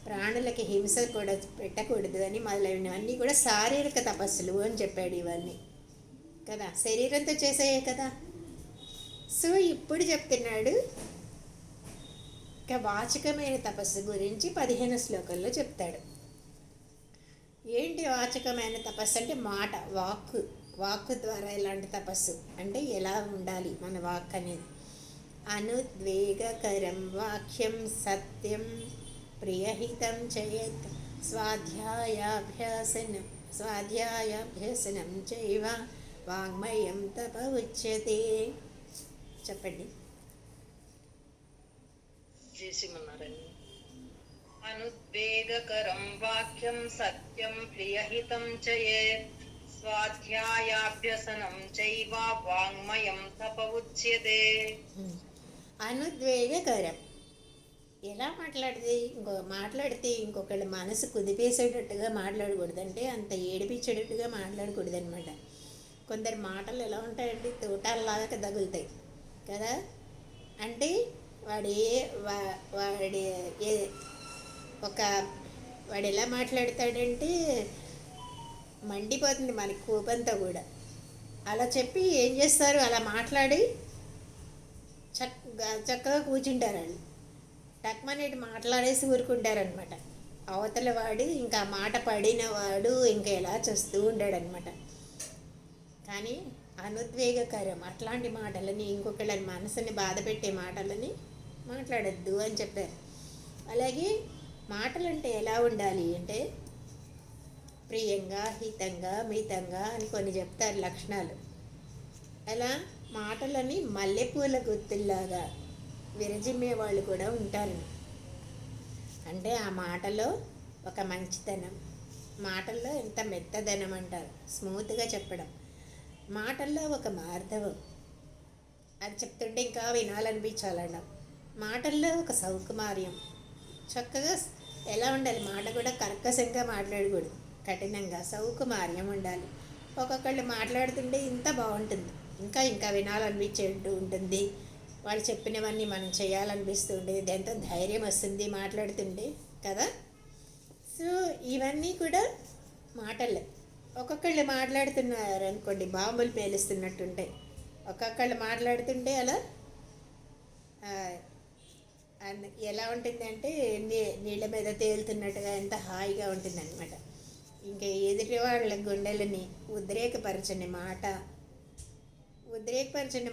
S1: ప్రాణులకి హింస కూడా పెట్టకూడదు అని మొదలైనవన్నీ కూడా శారీరక తపస్సులు అని చెప్పాడు. ఇవన్నీ కదా శరీరంతో చేసేయే కదా. సో ఇప్పుడు చెప్తున్నాడు ఇక వాచకమైన తపస్సు గురించి 15వ శ్లోకంలో చెప్తాడు. ఏంటి వాచకమైన తపస్సు అంటే? మాట, వాక్కు ద్వారా ఎలాంటి తపస్సు అంటే ఎలా ఉండాలి మన వాక్ అనేది. అనుద్వేగకరం వాక్యం సత్యం ప్రియహితం చేత్ స్వాధ్యాయాభ్యసనం చైవ వాంగ్మయం తప ఉచ్యతే. చెప్పండి.
S3: చేసిమన్నారండి.
S4: అనుద్వేగకరం వాక్యం సత్యం ప్రియహితం చయేత్ स्वाध्यायाभ्यसनं चैव वाङ्मयं तप उच्यते
S1: అనుద్వేగకరం. ఎలా మాట్లాడితే ఇంకొకళ్ళ మనసు కుదిపేసేటట్టుగా మాట్లాడకూడదు, అంటే అంత ఏడిపించేటట్టుగా మాట్లాడకూడదు అనమాట. కొందరు మాటలు ఎలా ఉంటాయంటే తోటాల్లాగా తగులుతాయి కదా. అంటే వాడు వాడి ఒక వాడు ఎలా మాట్లాడతాడంటే మండిపోతుంది మనకి కోపంతో కూడా. అలా చెప్పి ఏం చేస్తారు, అలా మాట్లాడి చక్కగా కూర్చుంటారు వాళ్ళు. టక్మనేటి మాట్లాడేసి ఊరుకుంటారనమాట. అవతల వాడు ఇంకా మాట పడిన వాడు ఇంకా ఎలా చేస్తూ ఉంటాడనమాట. కానీ అనుద్వేగకరం అట్లాంటి మాటలని, ఇంకొకళ్ళ మనసుని బాధ పెట్టే మాటలని మాట్లాడద్దు అని చెప్పారు. అలాగే మాటలు అంటే ఎలా ఉండాలి అంటే ప్రియంగా, హితంగా, మితంగా అని కొన్ని చెప్తారు లక్షణాలు. అలా మాటలని మల్లెపూల గుత్తుల్లాగా విరజిమ్మే వాళ్ళు కూడా ఉంటారు. అంటే ఆ మాటలో ఒక మంచితనం, మాటల్లో ఎంత మెత్తదనం అంటారు, స్మూత్గా చెప్పడం, మాటల్లో ఒక మార్ధవం, అది చెప్తుంటే ఇంకా వినాలనిపించాలన్నాం. మాటల్లో ఒక సౌకుమార్యం, చక్కగా ఎలా ఉండాలి, మాట కూడా కర్కశంగా మాట్లాడకూడదు, కఠినంగా సౌకుమార్యం ఉండాలి. ఒక్కొక్కళ్ళు మాట్లాడుతుంటే ఇంత బాగుంటుంది, ఇంకా ఇంకా వినాలనిపించేట్టు ఉంటుంది, వాళ్ళు చెప్పినవన్నీ మనం చేయాలనిపిస్తూ ఉండేది, ఎంతో ధైర్యం వస్తుంది మాట్లాడుతుండే కదా. సో ఇవన్నీ కూడా మాటలే. ఒక్కొక్కళ్ళు మాట్లాడుతున్నారు అనుకోండి బాంబులు పేలుస్తున్నట్టుంటాయి, ఒక్కొక్కళ్ళు మాట్లాడుతుంటే అలా ఎలా ఉంటుంది అంటే నీళ్ళ మీద తేలుతున్నట్టుగా ఎంత హాయిగా ఉంటుంది అనమాట. ఇంకా ఎదుటి వాళ్ళ గుండెలని ఉద్రేకపరచని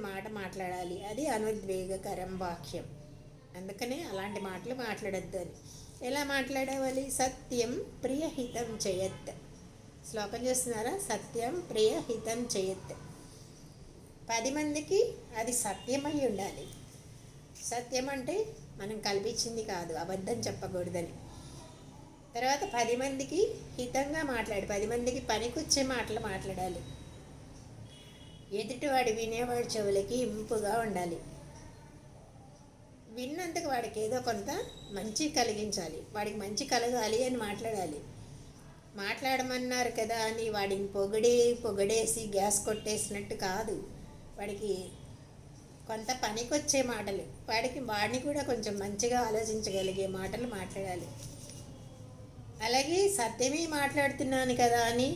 S1: మాట మాట్లాడాలి, అది అనుద్వేగకరం వాక్యం. అందుకనే అలాంటి మాటలు మాట్లాడద్దు అని. ఎలా మాట్లాడవాలి, సత్యం ప్రియహితం చేయత్. శ్లోకం చేస్తున్నారా, సత్యం ప్రియహితం చేయత్. 10 మందికి అది సత్యమై ఉండాలి. సత్యం అంటే మనం కల్పించింది కాదు, అబద్ధం చెప్పకూడదని. తర్వాత 10 మందికి హితంగా 10 మందికి పనికొచ్చే మాటలు మాట్లాడాలి. ఎదుటివాడి వినేవాడి చెవులకి ఇంపుగా ఉండాలి. విన్నందుకు వాడికి ఏదో కొంత మంచి కలిగించాలి, వాడికి మంచి కలగాలి అని మాట్లాడాలి. మాట్లాడమన్నారు కదా అని వాడిని పొగడేసి గ్యాస్ కొట్టేసినట్టు కాదు, వాడికి కొంత పనికొచ్చే మాటలు, వాడిని కూడా కొంచెం మంచిగా ఆలోచించగలిగే మాటలు మాట్లాడాలి. అలాగే సత్యమే మాట్లాడుతున్నాను కదా అని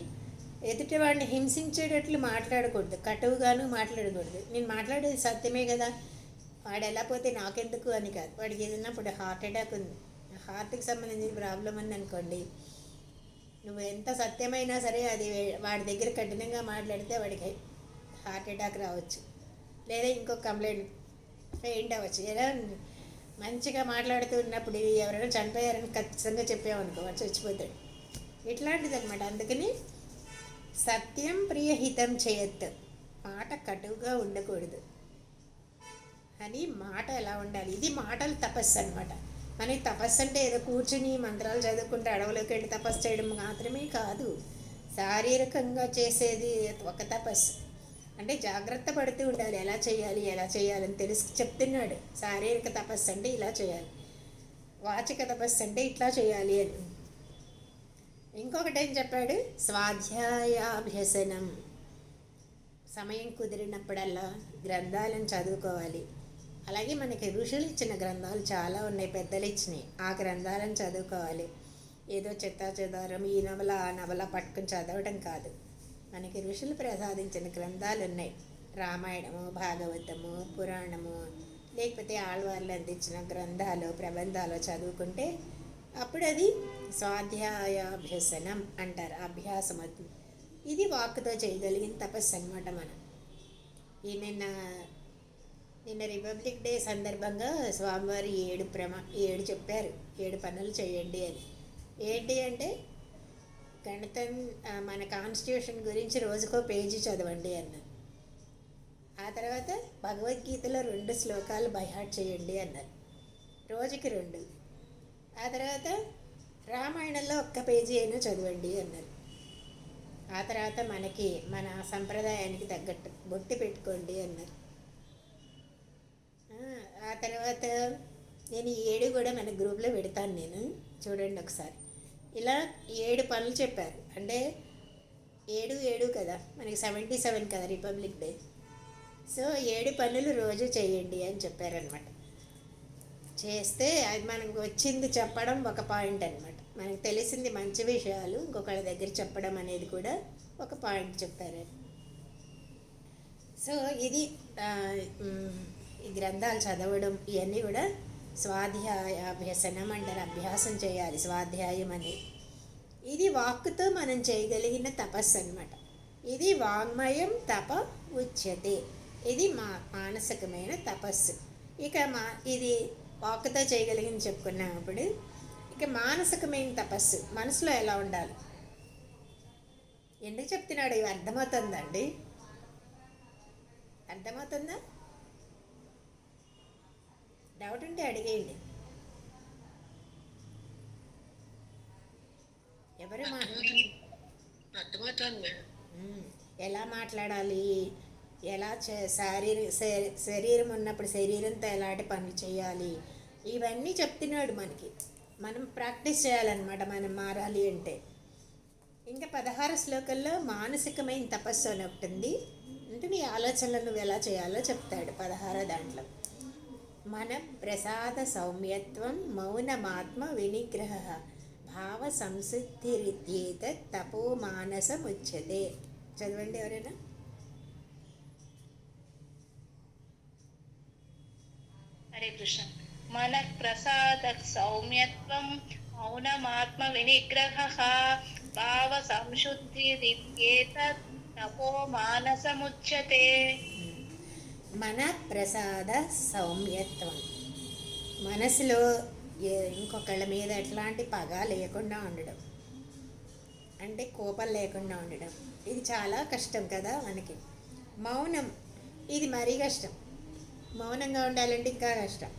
S1: ఎదుటి వాడిని హింసించేటట్లు మాట్లాడకూడదు, కటువుగాను మాట్లాడకూడదు. నేను మాట్లాడేది సత్యమే కదా, వాడు ఎలా పోతే నాకెందుకు అని కాదు. వాడికి ఏదైనా ఇప్పుడు హార్ట్ అటాక్ ఉంది, హార్ట్కి సంబంధించిన ప్రాబ్లం ఉంది అనుకోండి, నువ్వు ఎంత సత్యమైనా సరే అది వాడి దగ్గర కఠినంగా మాట్లాడితే వాడికి హార్ట్ అటాక్ రావచ్చు, లేదా ఇంకో కంప్లైంట్ ఫెయింట్ అవ్వచ్చు. ఎలా మంచిగా మాట్లాడుతూ ఉన్నప్పుడు ఎవరైనా చనిపోయారని ఖచ్చితంగా చెప్పామనుకో వాడు చచ్చిపోతాడు. ఇట్లాంటిది అనమాట. అందుకని సత్యం ప్రియహితం చేయత్, మాట కటువుగా ఉండకూడదు అని. మాట ఎలా ఉండాలి, ఇది మాటలు తపస్సు అనమాట. మనకి తపస్సు అంటే ఏదో కూర్చుని మంత్రాలు చదువుకుంటే అడవులోకి వెళ్ళి తపస్సు చేయడం మాత్రమే కాదు, శారీరకంగా చేసేది ఒక తపస్సు. అంటే జాగ్రత్త పడుతూ ఉండాలి, ఎలా చేయాలని తెలుసు చెప్తున్నాడు. శారీరక తపస్సు అంటే ఇలా చేయాలి, వాచిక తపస్సు అంటే ఇట్లా చేయాలి అని. ఇంకొకటి ఏం చెప్పాడు, స్వాధ్యాయాభ్యసనం. సమయం కుదిరినప్పుడల్లా గ్రంథాలను చదువుకోవాలి. అలాగే మనకి ఋషులు ఇచ్చిన గ్రంథాలు చాలా ఉన్నాయి, పెద్దలు ఇచ్చినాయి, ఆ గ్రంథాలను చదువుకోవాలి. ఏదో చెత్తాచెదారం ఈ నవల ఆ నవల పట్టుకుని చదవడం కాదు, మనకి ఋషులు ప్రసాదించిన గ్రంథాలు ఉన్నాయి. రామాయణము, భాగవతము, పురాణము, లేకపోతే ఆళ్వార్లు అందించిన గ్రంథాలు, ప్రబంధాలు చదువుకుంటే అప్పుడు అది స్వాధ్యాయాభ్యసనం అంటారు, అభ్యాసం అవుతుంది. ఇది వాక్కుతో చేయగలిగిన తపస్సు అనమాట. మనం నిన్న రిపబ్లిక్ డే సందర్భంగా స్వామివారి 7 చెప్పారు, 7 పనులు చేయండి అని. ఏంటి అంటే మన కాన్స్టిట్యూషన్ గురించి రోజుకో పేజీ చదవండి అన్నారు. ఆ తర్వాత భగవద్గీతలో 2 శ్లోకాలు బైహార్ట్ చేయండి అన్నారు, రోజుకి 2. ఆ తర్వాత రామాయణంలో 1 పేజీ అయినా చదవండి అన్నారు. ఆ తర్వాత మనకి మన సంప్రదాయానికి తగ్గట్టు బొట్టు పెట్టుకోండి అన్నారు. ఆ తర్వాత నేను ఈ 7 కూడా మన గ్రూప్లో పెడతాను, నేను చూడండి ఒకసారి. ఇలా 7 పనులు చెప్పారు. అంటే 7 కదా, మనకి 77 కదా రిపబ్లిక్ డే. సో 7 పనులు రోజు చేయండి అని చెప్పారనమాట. చేస్తే అది మనకు వచ్చింది చెప్పడం ఒక పాయింట్ అనమాట. మనకు తెలిసింది మంచి విషయాలు ఇంకొకళ్ళ దగ్గర చెప్పడం అనేది కూడా ఒక పాయింట్ చెప్పారు. సో ఇది ఈ గ్రంథాలు చదవడం ఇవన్నీ కూడా స్వాధ్యాయాభ్యసనం అంటారు. అభ్యాసం చేయాలి స్వాధ్యాయం అనేది. ఇది వాక్కుతో మనం చేయగలిగిన తపస్సు అనమాట. ఇది వాంగ్మయం తప ఉచ్యతే. ఇది మానసికమైన తపస్సు. ఇక ఇది వాక్కుతో చేయగలిగింది చెప్పుకున్నప్పుడు ఇక మానసికమైన తపస్సు మనసులో ఎలా ఉండాలి. ఎందుకు చెప్తున్నాడు ఇవి అర్థమవుతుందండి? అర్థమవుతుందా? డౌట్ ఉంటే అడిగేయండి. ఎవరు ఎలా మాట్లాడాలి, ఎలా శరీరం ఉన్నప్పుడు శరీరంతో ఎలాంటి పనులు చేయాలి, ఇవన్నీ చెప్తున్నాడు మనకి. మనం ప్రాక్టీస్ చేయాలన్నమాట మనం మారాలి అంటే. ఇంకా 16 శ్లోకంలో మానసికమైన తపస్సు అని ఒకటి ఉంది. అంటే నీ ఆలోచనలు నువ్వు ఎలా చేయాలో చెప్తాడు 16 దాంట్లో. మన ప్రసాద సౌమ్యత్వం మౌనమాత్మ వినిగ్రహ భావ సంసిద్ధిరిత్యేత తపో మానసముచ్యతే. చదవండి ఎవరైనా.
S3: హరే కృష్ణ. మన ప్రసాద సౌమ్యత్వం మౌనమాత్మ వినిగ్రహ భావ సంశుద్ధిరిత్యేత తపో మానసముచ్యతే.
S1: మన ప్రసాద సౌమ్యత్వం, మనసులో ఇంకొకళ్ళ మీద ఎట్లాంటి పగ లేకుండా ఉండడం, అంటే కోపం లేకుండా ఉండడం. ఇది చాలా కష్టం కదా మనకి. మౌనం, ఇది మరీ కష్టం. మౌనంగా ఉండాలంటే ఇంకా కష్టం.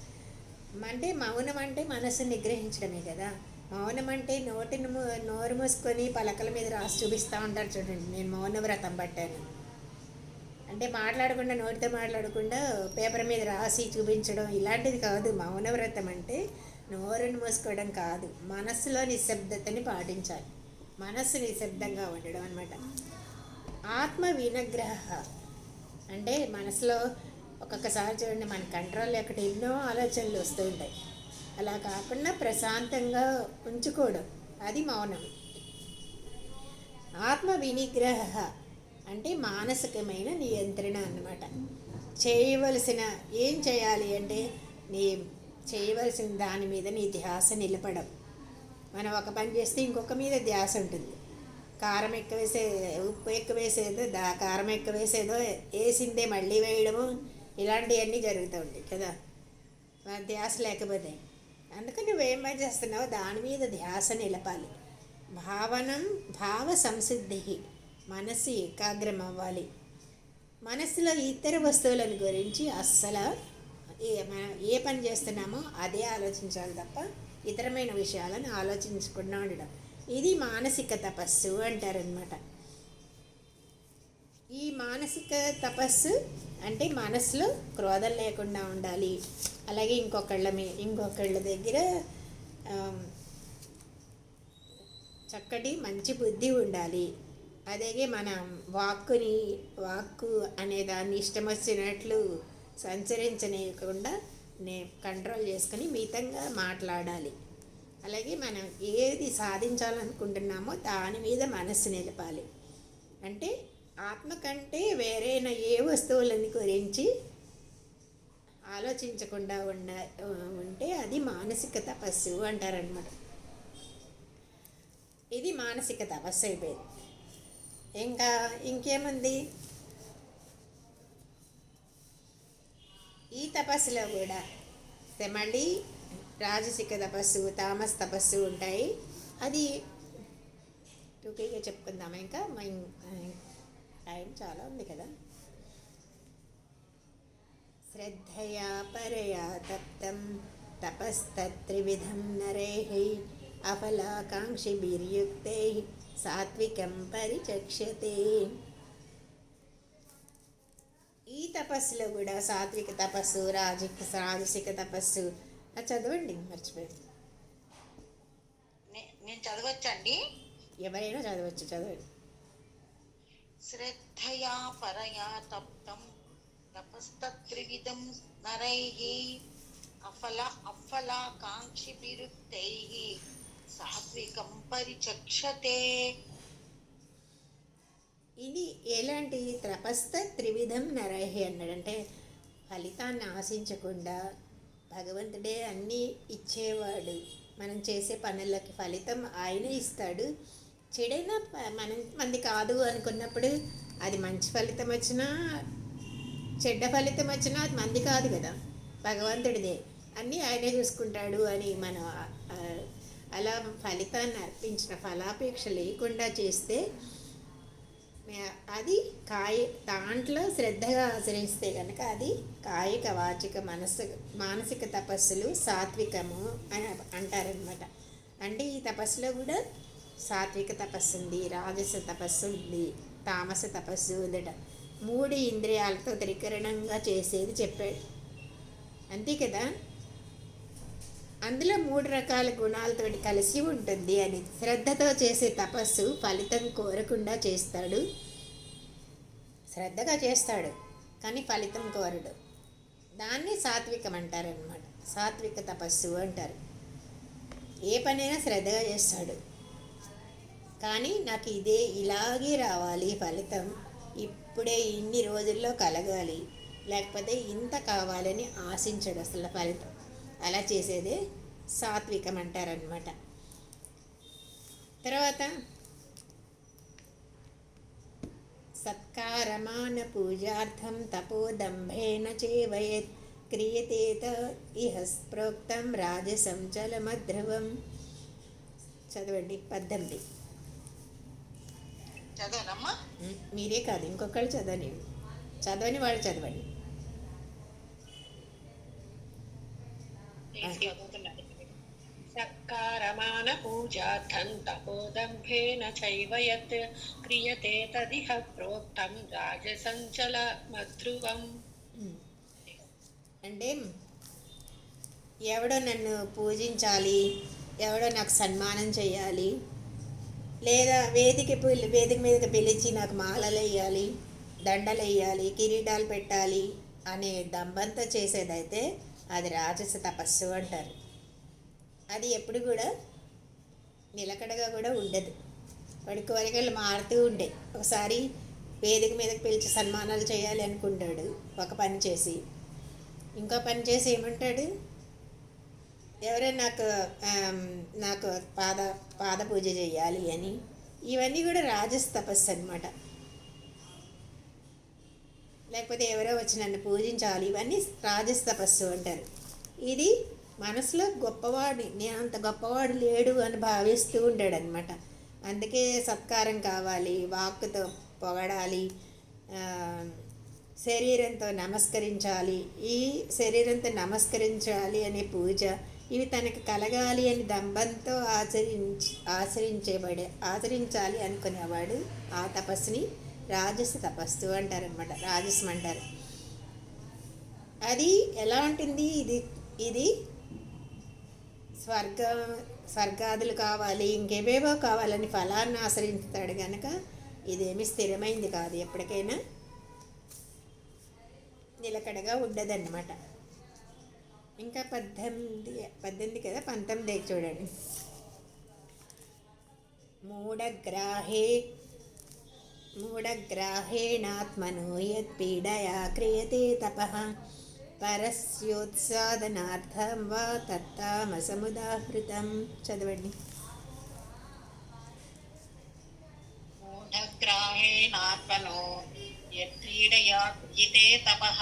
S1: అంటే మౌనం అంటే మనసు నిగ్రహించడమే కదా. మౌనం అంటే నోరు మూసుకొని పలకల మీద రాసి చూపిస్తూ ఉంటారు చూడండి, నేను మౌన వ్రతం పట్టాను అంటే. మాట్లాడకుండా, నోటితో మాట్లాడకుండా పేపర్ మీద రాసి చూపించడం ఇలాంటిది కాదు. మౌన వ్రతం అంటే నోరుని మూసుకోవడం కాదు, మనస్సులో నిశ్శబ్దతని పాటించాలి. మనస్సు నిశ్శబ్దంగా ఉండడం అనమాట. ఆత్మ వినిగ్రహ అంటే మనసులో ఒక్కొక్కసారి చూడండి మన కంట్రోల్ ఎక్కడ ఎన్నో ఆలోచనలు వస్తూ ఉంటాయి. అలా కాకుండా ప్రశాంతంగా ఉంచుకోవడం, అది మౌనం. ఆత్మ వినిగ్రహ అంటే మానసికమైన నియంత్రణ అన్నమాట. ఏం చేయాలి అంటే నీ చేయవలసిన దాని మీద నీ ధ్యాస నిలపడం. మనం ఒక పని చేస్తే ఇంకొక మీద ధ్యాస ఉంటుంది. కారం ఎక్కువ ఉప్పు ఎక్కువ వేసేదో కారం ఎక్కువ వేసేదో వేసిందే మళ్ళీ వేయడము, ఇలాంటివన్నీ జరుగుతూ ఉంటాయి కదా ధ్యాస లేకపోతే. అందుకని నువ్వేం పని చేస్తున్నావో దాని మీద ధ్యాస నిలపాలి. భావ సంసిద్ధి, మనసు ఏకాగ్రం అవ్వాలి. మనసులో ఇతర వస్తువులను గురించి అస్సలు మనం ఏ పని చేస్తున్నామో అదే ఆలోచించాలి తప్ప ఇతరమైన విషయాలను ఆలోచించకుండా ఉండడం. ఇది మానసిక తపస్సు అంటారనమాట. ఈ మానసిక తపస్సు అంటే మనసులో క్రోధం లేకుండా ఉండాలి. అలాగే ఇంకొకళ్ళ దగ్గర చక్కటి మంచి బుద్ధి ఉండాలి. అలాగే మన వాక్కు అనే దాన్ని ఇష్టం వచ్చినట్లు సంచరించనీయకుండా కంట్రోల్ చేసుకొని మితంగా మాట్లాడాలి. అలాగే మనం ఏది సాధించాలనుకుంటున్నామో దాని మీద మనస్సు నిలపాలి. అంటే ఆత్మ కంటే వేరైన ఏ వస్తువులని గురించి ఆలోచించకుండా ఉంటే అది మానసిక తపస్సు అంటారనమాట. ఇది మానసిక తపస్సు అయిపోయింది. ఇంకేముంది? ఈ తపస్సులో కూడా మళ్ళీ రాజసిక తపస్సు, తామస్ తపస్సు ఉంటాయి. అది టూకీగా చెప్పుకుందామా? ఇంకా టైం చాలా ఉంది కదా. శ్రద్ధయా పరయా తప్తం తపస్తత్రివిధం నరైః అఫలాకాంక్షిభిర్యుక్తై సాత్వికం పరిచక్షతే. ఈ తపస్సులో కూడా సాత్విక తపస్సు, రాజసిక తపస్సు, అది చదవండి, మర్చిపోయింది.
S5: నేను చదవచ్చండి.
S1: ఎవరైనా చదవచ్చు, చదవండి.
S5: శ్రద్ధయా పరయా తప్తం తపస్తత్రివిధం నరైః అఫలాకాంక్షిభిరుక్తైః సాత్వికం పరిచక్షతే.
S1: ఇది ఎలాంటి తపస్థ త్రివిధం నరైః అన్నాడంటే ఫలితాన్ని ఆశించకుండా భగవంతుడే అన్నీ ఇచ్చేవాడు. మనం చేసే పనులకి ఫలితం ఆయనే ఇస్తాడు. చెడైనా మంది కాదు అనుకున్నప్పుడు అది మంచి ఫలితం వచ్చినా చెడ్డ ఫలితం వచ్చినా అది మంది కాదు కదా, భగవంతుడిదే, అన్నీ ఆయనే చూసుకుంటాడు అని మనం అలా ఫలితాన్ని అర్పించిన ఫలాపేక్ష లేకుండా చేస్తే అది దాంట్లో శ్రద్ధగా ఆచరిస్తే కనుక అది కాయిక వాచిక మానసిక తపస్సులు సాత్వికము అని అంటారనమాట. అంటే ఈ తపస్సులో కూడా సాత్విక తపస్సు ఉంది, రాజస తపస్సు ఉంది, తామస తపస్సు ఉందట. 3 ఇంద్రియాలతో త్రికరణంగా చేసేది చెప్పాడు, అంతే కదా. అందులో 3 రకాల గుణాలతో కలిసి ఉంటుంది అని. శ్రద్ధతో చేసే తపస్సు ఫలితం కోరకుండా చేస్తాడు, శ్రద్ధగా చేస్తాడు కానీ ఫలితం కోరడు. దాన్ని సాత్వికం అంటారనమాట, సాత్విక తపస్సు అంటారు. ఏ పనైనా శ్రద్ధగా చేస్తాడు కానీ నాకు ఇలాగే రావాలి ఫలితం, ఇప్పుడే ఇన్ని రోజుల్లో కలగాలి, లేకపోతే ఇంత కావాలని ఆశించడు అసలు ఫలితం. అలా చేసేదే సాత్వికం అంటారనమాట. తర్వాత సత్కారమాన పూజార్థం తపోదంభేన చేవయత్ క్రియతేత ఇహ ప్రోక్తం రాజసం చలమధ్రువం. చదవండి 18.
S5: చదవనమ్మా.
S1: మీరే కాదు ఇంకొకళ్ళు చదవని వాళ్ళు చదవండి.
S6: సత్కారమాన పూజార్థం తపోదంభేన చైవ యత్ క్రియతే తదిహ ప్రోక్తం రాజసంచల మధ్రువం.
S1: అంటే ఎవడో నన్ను పూజించాలి, ఎవడో నాకు సన్మానం చేయాలి, లేదా వేదిక మీదకి పిలిచి నాకు మాలలు వేయాలి, దండలు వేయాలి, కిరీటాలు పెట్టాలి అనే దంబంతో చేసేదైతే అది రాజస తపస్సు అంటారు. అది ఎప్పుడు కూడా నిలకడగా కూడా ఉండదు, వాడి కోరికలు మారుతూ ఉండే. ఒకసారి వేదిక మీదకి పిలిచి సన్మానాలు చేయాలి అనుకుంటాడు, ఒక పని చేసి ఇంకో పని చేసి ఏమంటాడు, ఎవరైనా నాకు పాద పూజ చేయాలి అని. ఇవన్నీ కూడా రాజస తపస్సు అనమాట. లేకపోతే ఎవరో వచ్చి నన్ను పూజించాలి, ఇవన్నీ రాజస తపస్సు అంటారు. ఇది మనసులో నేను అంత గొప్పవాడు లేడు అని భావిస్తూ ఉంటాడు అనమాట. అందుకే సత్కారం కావాలి, వాక్కుతో పొగడాలి, శరీరంతో నమస్కరించాలి. ఈ శరీరంతో నమస్కరించాలి అనే పూజ ఇవి తనకు కలగాలి అని దంబంతో ఆచరించాలి అనుకునేవాడు ఆ తపస్సుని రాజస తపస్సు అంటారనమాట, రాజసం అంటారు. అది ఎలా ఉంటుంది, ఇది స్వర్గాదులు కావాలి, ఇంకేవేవో కావాలని ఫలాన్ని ఆశ్రయిస్తాడు కనుక ఇదేమి స్థిరమైంది కాదు, ఎప్పటికైనా నిలకడగా ఉండదన్నమాట. ఇంకా 18 కదా, 19 చూడండి. మూఢగ్రాహేణాత్మనో యత్పీడయా క్రియతే తపః పరస్యోత్సాదనార్థం వా తత్తామసముదాహృతం. చదవండి.
S5: మూఢగ్రాహేణాత్మనో యత్పీడయా క్రియతే తపః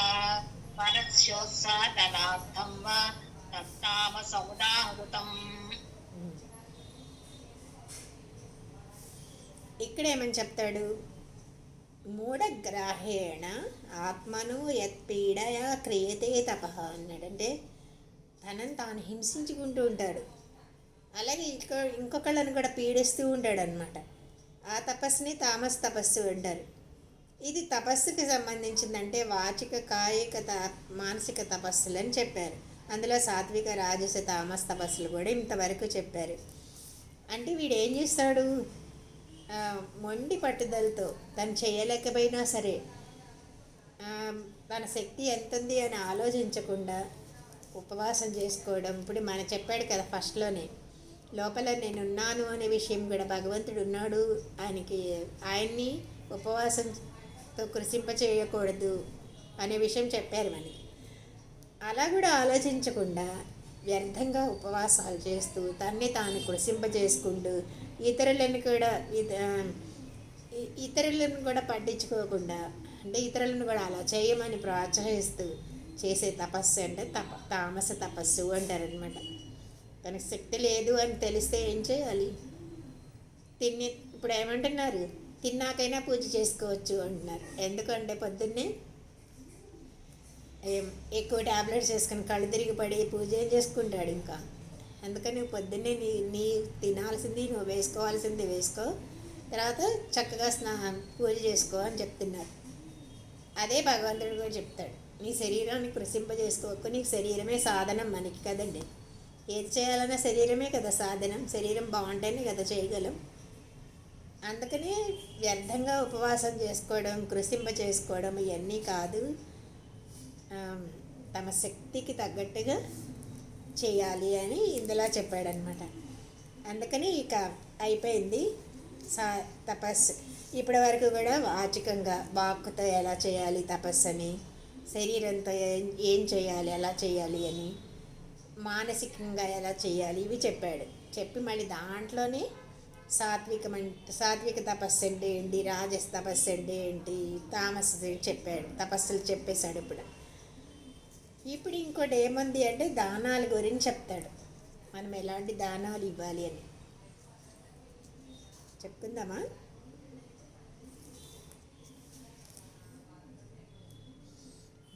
S5: పరస్యోత్సాదనార్థం వా తత్తామసముదాహృతం.
S1: ఇక్కడ ఏమని చెప్తాడు, మూఢగ్రాహేణ ఆత్మను యత్పీడయా క్రియతే తపః అన్నాడంటే తనని తాను హింసించుకుంటూ ఉంటాడు. అలాగే ఇంకొకళ్ళని కూడా పీడిస్తూ ఉంటాడనమాట. ఆ తపస్సుని తామస తపస్సు అంటారు. ఇది తపస్సుకి సంబంధించిందంటే వాచిక కాయిక మానసిక తపస్సులు అని చెప్పారు. అందులో సాత్విక రాజస తామస తపస్సులు కూడా ఇంతవరకు చెప్పారు. అంటే వీడు ఏం చేస్తాడు, మొండి పట్టుదలతో తను చేయలేకపోయినా సరే తన శక్తి ఎంత ఉంది అని ఆలోచించకుండా ఉపవాసం చేసుకోవడం. ఇప్పుడు మన చెప్పాడు కదా ఫస్ట్లోనే, లోపల నేనున్నాను అనే విషయం కూడా భగవంతుడు ఉన్నాడు, ఆయన్ని ఉపవాసంతో కృషింపచేయకూడదు అనే విషయం చెప్పారు మనకి. అలా కూడా ఆలోచించకుండా వ్యర్థంగా ఉపవాసాలు చేస్తూ తన్ని తాను కృషింపజేసుకుంటూ ఇతరులను కూడా పట్టించుకోకుండా, అంటే ఇతరులను కూడా అలా చేయమని ప్రోత్సహిస్తూ చేసే తపస్సు అంటే తామస తపస్సు అంటారనమాట. తనకు శక్తి లేదు అని తెలిస్తే ఏం చేయాలి, ఇప్పుడు ఏమంటున్నారు, తిన్నాకైనా పూజ చేసుకోవచ్చు అంటున్నారు. ఎందుకంటే పొద్దున్నే ఎక్కువ ట్యాబ్లెట్స్ వేసుకొని కళ్ళు తిరిగి పడి పూజ ఏం చేసుకుంటాడు ఇంకా. అందుకని పొద్దున్నే నీ తినాల్సింది నువ్వు వేసుకోవాల్సింది వేసుకో, తర్వాత చక్కగా పూజ చేసుకో అని చెప్తున్నారు. అదే భగవంతుడు కూడా చెప్తాడు, నీ శరీరాన్ని కృషింపజేసుకోకు, నీకు శరీరమే సాధనం మనకి కదండి. ఏది చేయాలన్నా శరీరమే కదా సాధనం, శరీరం బాగుంటేనే కదా చేయగలం. అందుకని వ్యర్థంగా ఉపవాసం చేసుకోవడం, కృషింప చేసుకోవడం ఇవన్నీ కాదు, తమ శక్తికి తగ్గట్టుగా చేయాలి అని ఇందులో చెప్పాడనమాట. అందుకని ఇక అయిపోయింది తపస్సు. ఇప్పటి వరకు కూడా వాచికంగా వాక్కుతో ఎలా చేయాలి తపస్సు అని, శరీరంతో ఏం చేయాలి ఎలా చేయాలి అని, మానసికంగా ఎలా చేయాలి ఇవి చెప్పాడు. చెప్పి మళ్ళీ దాంట్లోనే సాత్విక తపస్సు అంటే ఏంటి, రాజస తపస్సు అంటే ఏంటి, తామస చెప్పాడు, తపస్సులు చెప్పేశాడు. ఇప్పుడు ఇంకోటి ఏముంది అంటే దానాల గురించి చెప్తాడు. మనం ఎలాంటి దానాలు ఇవ్వాలి అని చెప్పుకుందామా.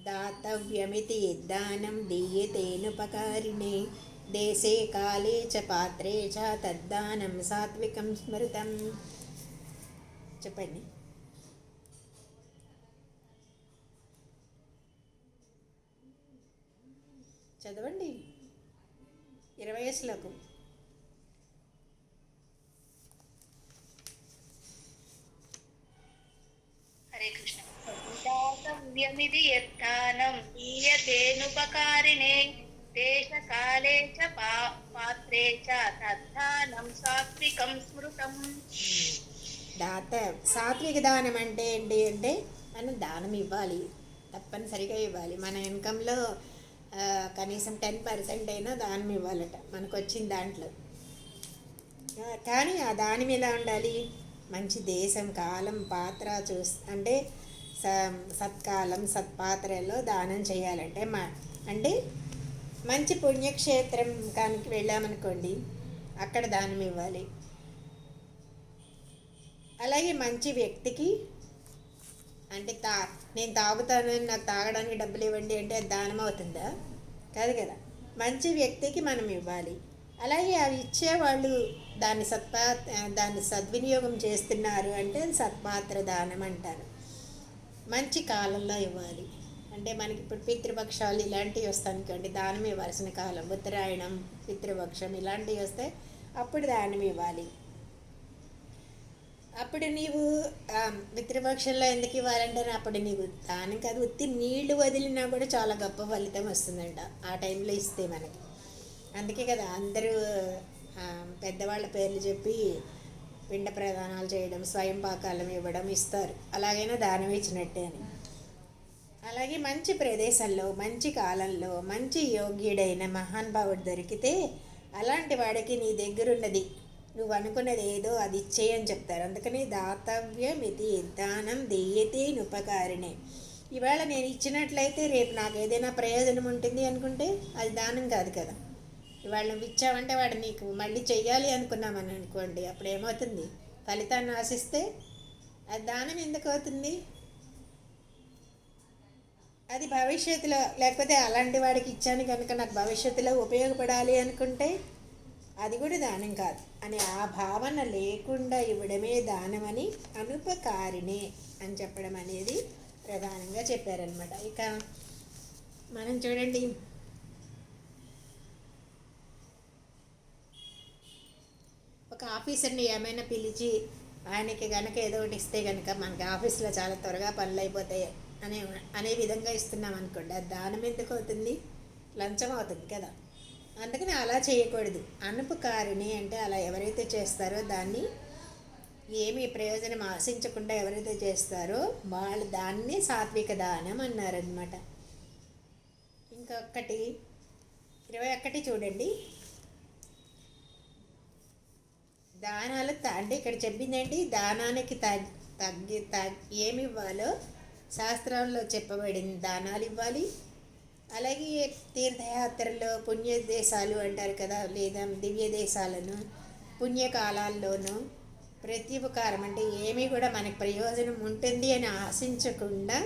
S1: దాతవ్యమితి యద్దానం దీయతేనుపకారిణే దేశే కాలే చ పాత్రే చ తద్దానం సాత్వికం స్మృతం. చెప్పండి. చదవండి 20వ శ్లోకం.
S3: హరే కృష్ణ. దాతవ్యమిది యత్తానం దీయతేనుపకారిణే దేశకాలే చ పాత్రే చ తద్దానం సాత్వికం స్మృతం.
S1: సాత్విక దానం అంటే ఏంటి అంటే మనం దానం ఇవ్వాలి, తప్పనిసరిగా ఇవ్వాలి. మన ఇన్కంలో కనీసం 10% అయినా దానం ఇవ్వాలట మనకు వచ్చిన దాంట్లో. కానీ ఆ దానం ఎలా ఉండాలి, మంచి దేశం కాలం పాత్ర అంటే సత్కాలం సత్పాత్రలో దానం చేయాలంటే అంటే మంచి పుణ్యక్షేత్రం కానికి వెళ్ళామనుకోండి అక్కడ దానం ఇవ్వాలి. అలాగే మంచి వ్యక్తికి అంటే నేను తాగుతానని నాకు తాగడానికి డబ్బులు ఇవ్వండి అంటే అది దానం అవుతుందా, కాదు కదా. మంచి వ్యక్తికి మనం ఇవ్వాలి. అలాగే అవి ఇచ్చేవాళ్ళు దాన్ని సద్వినియోగం చేస్తున్నారు అంటే అది సత్పాత్ర దానం అంటారు. మంచి కాలంలో ఇవ్వాలి అంటే మనకి ఇప్పుడు పితృపక్షాలు ఇలాంటివి వస్తానుకోండి దానం ఇవ్వాల్సిన కాలం, ఉత్తరాయణం పితృపక్షం ఇలాంటివి వస్తే అప్పుడు దానం ఇవ్వాలి. అప్పుడు నీవు పితృపక్షంలో ఎందుకు ఇవ్వాలంటే అప్పుడు నీకు దానం కాదు, ఉత్తి నీళ్లు వదిలినా కూడా చాలా గొప్ప ఫలితం వస్తుందంట ఆ టైంలో ఇస్తే మనకి. అందుకే కదా అందరూ పెద్దవాళ్ళ పేర్లు చెప్పి పిండ ప్రదానాలు చేయడం, స్వయం పాకాలం ఇవ్వడం ఇస్తారు, అలాగైనా దానం ఇచ్చినట్టే అని. అలాగే మంచి ప్రదేశంలో మంచి కాలంలో మంచి యోగ్యుడైన మహానుభావుడు దొరికితే అలాంటి వాడికి నీ దగ్గరున్నది నువ్వు అనుకున్నది ఏదో అది ఇచ్చేయని చెప్తారు. అందుకని దాతవ్యం ఇది దానం దేయతే ఉపకారిణే. ఇవాళ నేను ఇచ్చినట్లయితే రేపు నాకు ఏదైనా ప్రయోజనం ఉంటుంది అనుకుంటే అది దానం కాదు కదా. ఇవాళ నువ్వు ఇచ్చావంటే వాడు నీకు మళ్ళీ చెయ్యాలి అనుకున్నామని అనుకోండి, అప్పుడు ఏమవుతుంది, ఫలితాన్ని ఆశిస్తే అది దానం ఎందుకు అవుతుంది. అది భవిష్యత్తులో లేకపోతే అలాంటి వాడికి ఇచ్చాను కనుక నాకు భవిష్యత్తులో ఉపయోగపడాలి అనుకుంటే అది కూడా దానం కాదు అని ఆ భావన లేకుండా ఇవ్వడమే దానమని అనుపకారిణే అని చెప్పడం అనేది ప్రధానంగా చెప్పారనమాట. ఇక మనం చూడండి, ఒక ఆఫీసర్ని ఏమైనా పిలిచి ఆయనకి కనుక ఏదో ఒకటి ఇస్తే కనుక మనకి ఆఫీస్లో చాలా త్వరగా పనులు అయిపోతాయి అనే విధంగా ఇస్తున్నాం అనుకోండి, అది దానం ఎందుకు అవుతుంది? లంచం అవుతుంది కదా. అందుకని అలా చేయకూడదు. అనుపకారిణి అంటే అలా ఎవరైతే చేస్తారో దాన్ని ఏమీ ప్రయోజనం ఆశించకుండా ఎవరైతే చేస్తారో వాళ్ళు దాన్ని సాత్విక దానం అన్నారనమాట. ఇంకొకటి 21 చూడండి. దానాలు అంటే ఇక్కడ చెప్పిందేంటి, దానానికి ఏమి ఇవ్వాలో శాస్త్రంలో చెప్పబడిన దానాలు ఇవ్వాలి. అలాగే తీర్థయాత్రలో పుణ్యదేశాలు అంటారు కదా, లేదా దివ్య దేశాలను పుణ్యకాలాల్లోనూ ప్రత్యుపకారం అంటే ఏమీ కూడా మనకు ప్రయోజనం ఉంటుంది అని ఆశించకుండా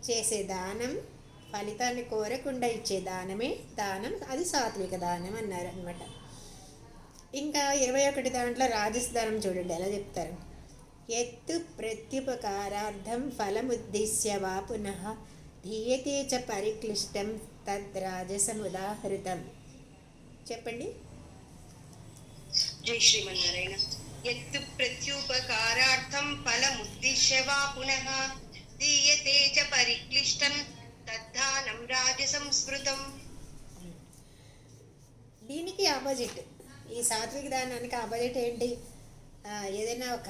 S1: చేసే దానం, ఫలితాన్ని కోరకుండా ఇచ్చే దానమే దానం, అది సాత్విక దానం అన్నారు అనమాట. ఇంకా 21 దాంట్లో రాజసదానం చూడండి ఎలా చెప్తారు. ఎత్తు ప్రత్యుపకారార్థం ఫలముద్దిశ్య వా పునః ధీయతే చ పరిక్లిష్టం తద్రాజసముదాహృతం. చెప్పండి.
S3: జై శ్రీమన్నారాయణ. యత్తు ప్రత్యుపకారార్థం ఫలముద్దిశ్య వా పునః దీయతే చ పరిక్లిష్టం తద్దానం రాజసంస్మృతం.
S1: దీనికి ఆపోజిట్, ఈ సాత్విక దానానికి ఆపోజిట్ ఏంటి? ఏదైనా ఒక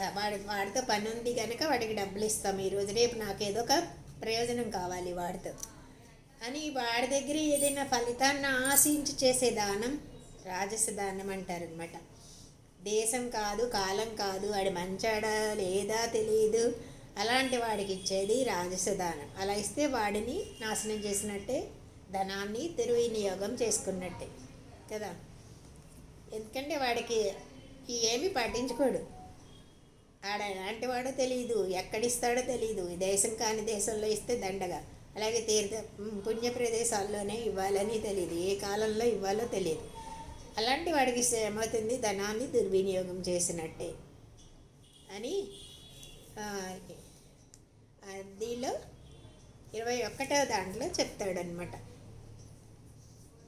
S1: వాడితో పని ఉంది కనుక వాడికి డబ్బులు ఇస్తాం ఈరోజు, రేపు నాకు ఏదో ఒక ప్రయోజనం కావాలి వాడితో అని వాడి దగ్గర ఏదైనా ఫలితాన్ని ఆశించి చేసే దానం రాజస దానం అంటారనమాట. దేశం కాదు, కాలం కాదు, వాడి మంచాడా లేదా తెలియదు, అలాంటి వాడికి ఇచ్చేది రాజస దానం. అలా ఇస్తే వాడిని నాశనం చేసినట్టే, ధనాన్ని దుర్వినియోగం చేసుకున్నట్టే కదా. ఎందుకంటే వాడికి ఏమీ పట్టించుకోడు, ఆడ ఎలాంటి వాడో తెలియదు, ఎక్కడిస్తాడో తెలియదు. దేశం కాని దేశంలో ఇస్తే దండగా, అలాగే పుణ్య ప్రదేశాల్లోనే ఇవ్వాలని తెలియదు, ఏ కాలంలో ఇవ్వాలో తెలియదు. అలాంటి వాడికి ఇస్తే ఏమవుతుంది? ధనాన్ని దుర్వినియోగం చేసినట్టే అని దీనిలో 21వ దాంట్లో చెప్తాడనమాట.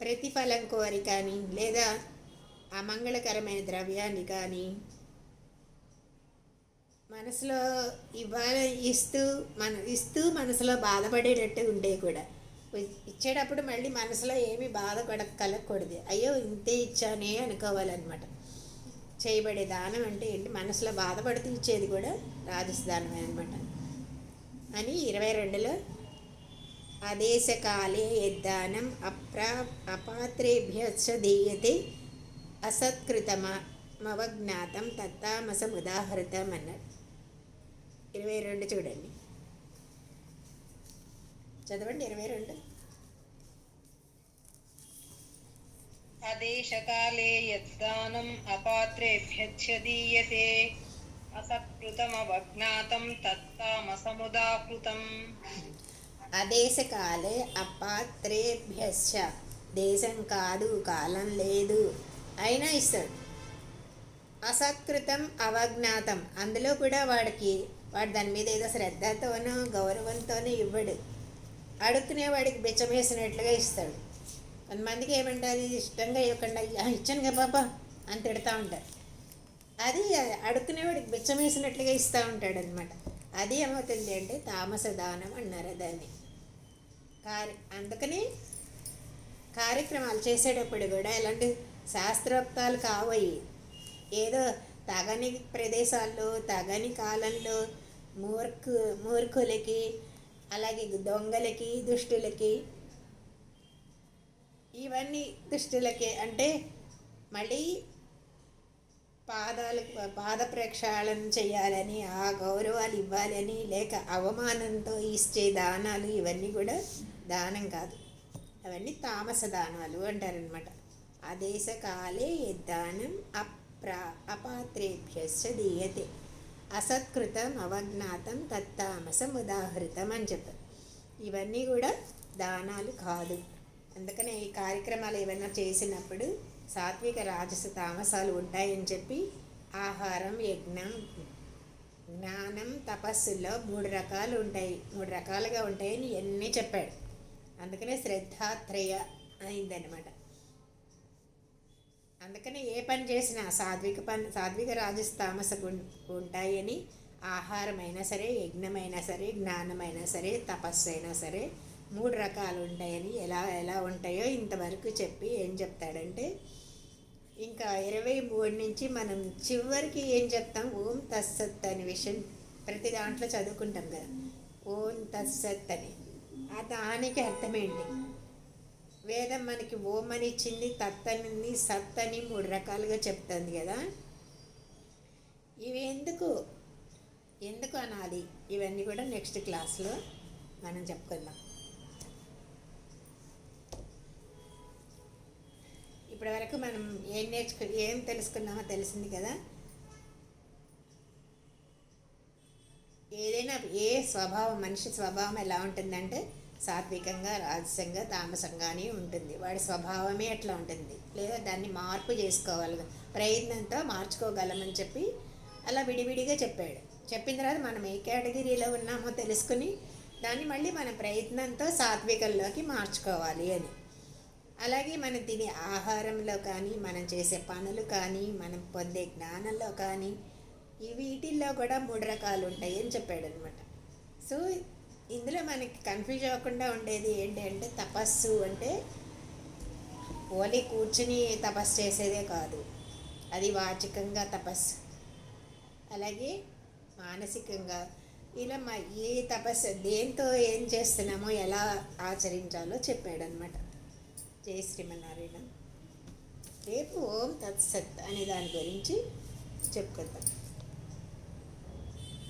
S1: ప్రతిఫలం కోరి కానీ లేదా అమంగళకరమైన ద్రవ్యాన్ని కానీ మనసులో ఇస్తూ మనసులో బాధపడేటట్టు ఉండే కూడా ఇచ్చేటప్పుడు మళ్ళీ మనసులో ఏమీ బాధ కలగకూడదు. అయ్యో ఇంతే ఇచ్చానే అనుకోవాలన్నమాట. చేయబడే దానం అంటే ఏంటి? మనసులో బాధపడుతూ ఇచ్చేది కూడా రాజసదానమే అనమాట అని 22లో ఆదేశకాలే యద్దానం అపాత్రేభ్యశ్చ దీయతే అసత్కృతమవజ్ఞాతం తత్తామసముదాహృతం అన్నాడు. 22 చూడండి, చదవండి 22.
S4: అదేశకాలే యద్దానం అపాత్రేభ్యశ్చ దీయతే అసత్కృతమవజ్ఞాతం తత్తామసముదాహృతం.
S1: అదేశకాలే అపాత్రేభ్యశ్చ, దేశం కాదు కాలం లేదు అయినా ఇస్తాడు. అసత్కృతం అవజ్ఞాతం, అందులో కూడా వాడు దాని మీద ఏదో శ్రద్ధతోనో గౌరవంతోనో ఇవ్వడు, అడుక్కునే వాడికి బిచ్చమేసినట్లుగా ఇస్తాడు. కొంతమందికి ఏమంటారు, ఇష్టంగా ఇవ్వకుండా ఇచ్చాను కదా బాబా అని తిడతా ఉంటారు. అది అడుక్కునేవాడికి బిచ్చమేసినట్లుగా ఇస్తూ ఉంటాడు అనమాట. అది ఏమవుతుంది అంటే తామస దానం అన్నారు దాన్ని. అందుకని కార్యక్రమాలు చేసేటప్పుడు కూడా ఎలాంటి శాస్త్రోక్తాలు కావయి, ఏదో తగని ప్రదేశాల్లో తగని కాలంలో మూర్ఖులకి అలాగే దొంగలకి దుష్టులకి, ఇవన్నీ దుష్టులకి అంటే మళ్ళీ పాద ప్రక్షాళన చేయాలని, ఆ గౌరవాలు ఇవ్వాలని, లేక అవమానంతో ఇచ్చే దానాలు ఇవన్నీ కూడా దానం కాదు, అవన్నీ తామస దానాలు అంటారనమాట. ఆదేశకాలే యద్దానం అపాత్రేభ్యశ్చ దీయతే అసత్కృతం అవజ్ఞాతం తత్తామసం ఉదాహృతం అని చెప్పారు. ఇవన్నీ కూడా దానాలు కాదు. అందుకనే ఈ కార్యక్రమాలు ఏమైనా చేసినప్పుడు సాత్విక రాజస తామసాలు ఉంటాయని చెప్పి ఆహారం, యజ్ఞం, జ్ఞానం, తపస్సుల్లో 3 రకాలు ఉంటాయి, 3 రకాలుగా ఉంటాయని ఇవన్నీ చెప్పాడు. అందుకనే శ్రద్ధాత్రేయ అయిందనమాట. అందుకనే ఏ పని చేసినా సాత్విక రాజస తామస ఉంటాయని ఆహారమైనా సరే, యజ్ఞమైనా సరే, జ్ఞానమైనా సరే, తపస్సు అయినా సరే 3 రకాలు ఉంటాయని ఎలా ఉంటాయో ఇంతవరకు చెప్పి ఏం చెప్తాడంటే ఇంకా 23 నుంచి మనం చివరికి ఏం చెప్తాం, ఓం తత్సత్ అనే విషయం ప్రతి దాంట్లో చదువుకుంటాం కదా. ఓం తత్సత్ అని దానికి అర్థమేంటి? వేదం మనకి ఓం అని ఇచ్చింది, తత్ అని, సత్ అని 3 రకాలుగా చెప్తుంది కదా. ఇవి ఎందుకు అనాలి, ఇవన్నీ కూడా నెక్స్ట్ క్లాస్లో మనం చెప్పుకుందాం. ఇప్పటివరకు మనం ఏం తెలుసుకున్నామో తెలిసింది కదా. ఏదైనా మనిషి స్వభావం ఎలా ఉంటుందంటే సాత్వికంగా, రాజసంగా, తామసంగానే ఉంటుంది. వాడి స్వభావమే అట్లా ఉంటుంది. లేదా దాన్ని మార్పు చేసుకోవాలి, ప్రయత్నంతో మార్చుకోగలమని చెప్పి అలా విడివిడిగా చెప్పాడు. చెప్పిన తర్వాత మనం ఏ కేటగిరీలో ఉన్నామో తెలుసుకుని దాన్ని మళ్ళీ మన ప్రయత్నంతో సాత్వికంలోకి మార్చుకోవాలి అని. అలాగే మనం తినే ఆహారంలో కానీ, మనం చేసే పనులు కానీ, మనం పొందే జ్ఞానంలో కానీ, వీటిల్లో కూడా 3 రకాలు ఉంటాయి అని చెప్పాడు అనమాట. సో ఇందులో మనకి కన్ఫ్యూజ్ అవ్వకుండా ఉండేది ఏంటంటే, తపస్సు అంటే ఓన్లీ కూర్చుని తపస్సు చేసేదే కాదు, అది వాచికంగా తపస్సు, అలాగే మానసికంగా ఇలా ఏ తపస్సు దేంతో ఏం చేస్తున్నామో ఎలా ఆచరించాలో చెప్పాడనమాట. జై శ్రీమన్నారాయణ. రేపు ఓం తత్సత్ అనే దాని గురించి చెప్పుకుందాం.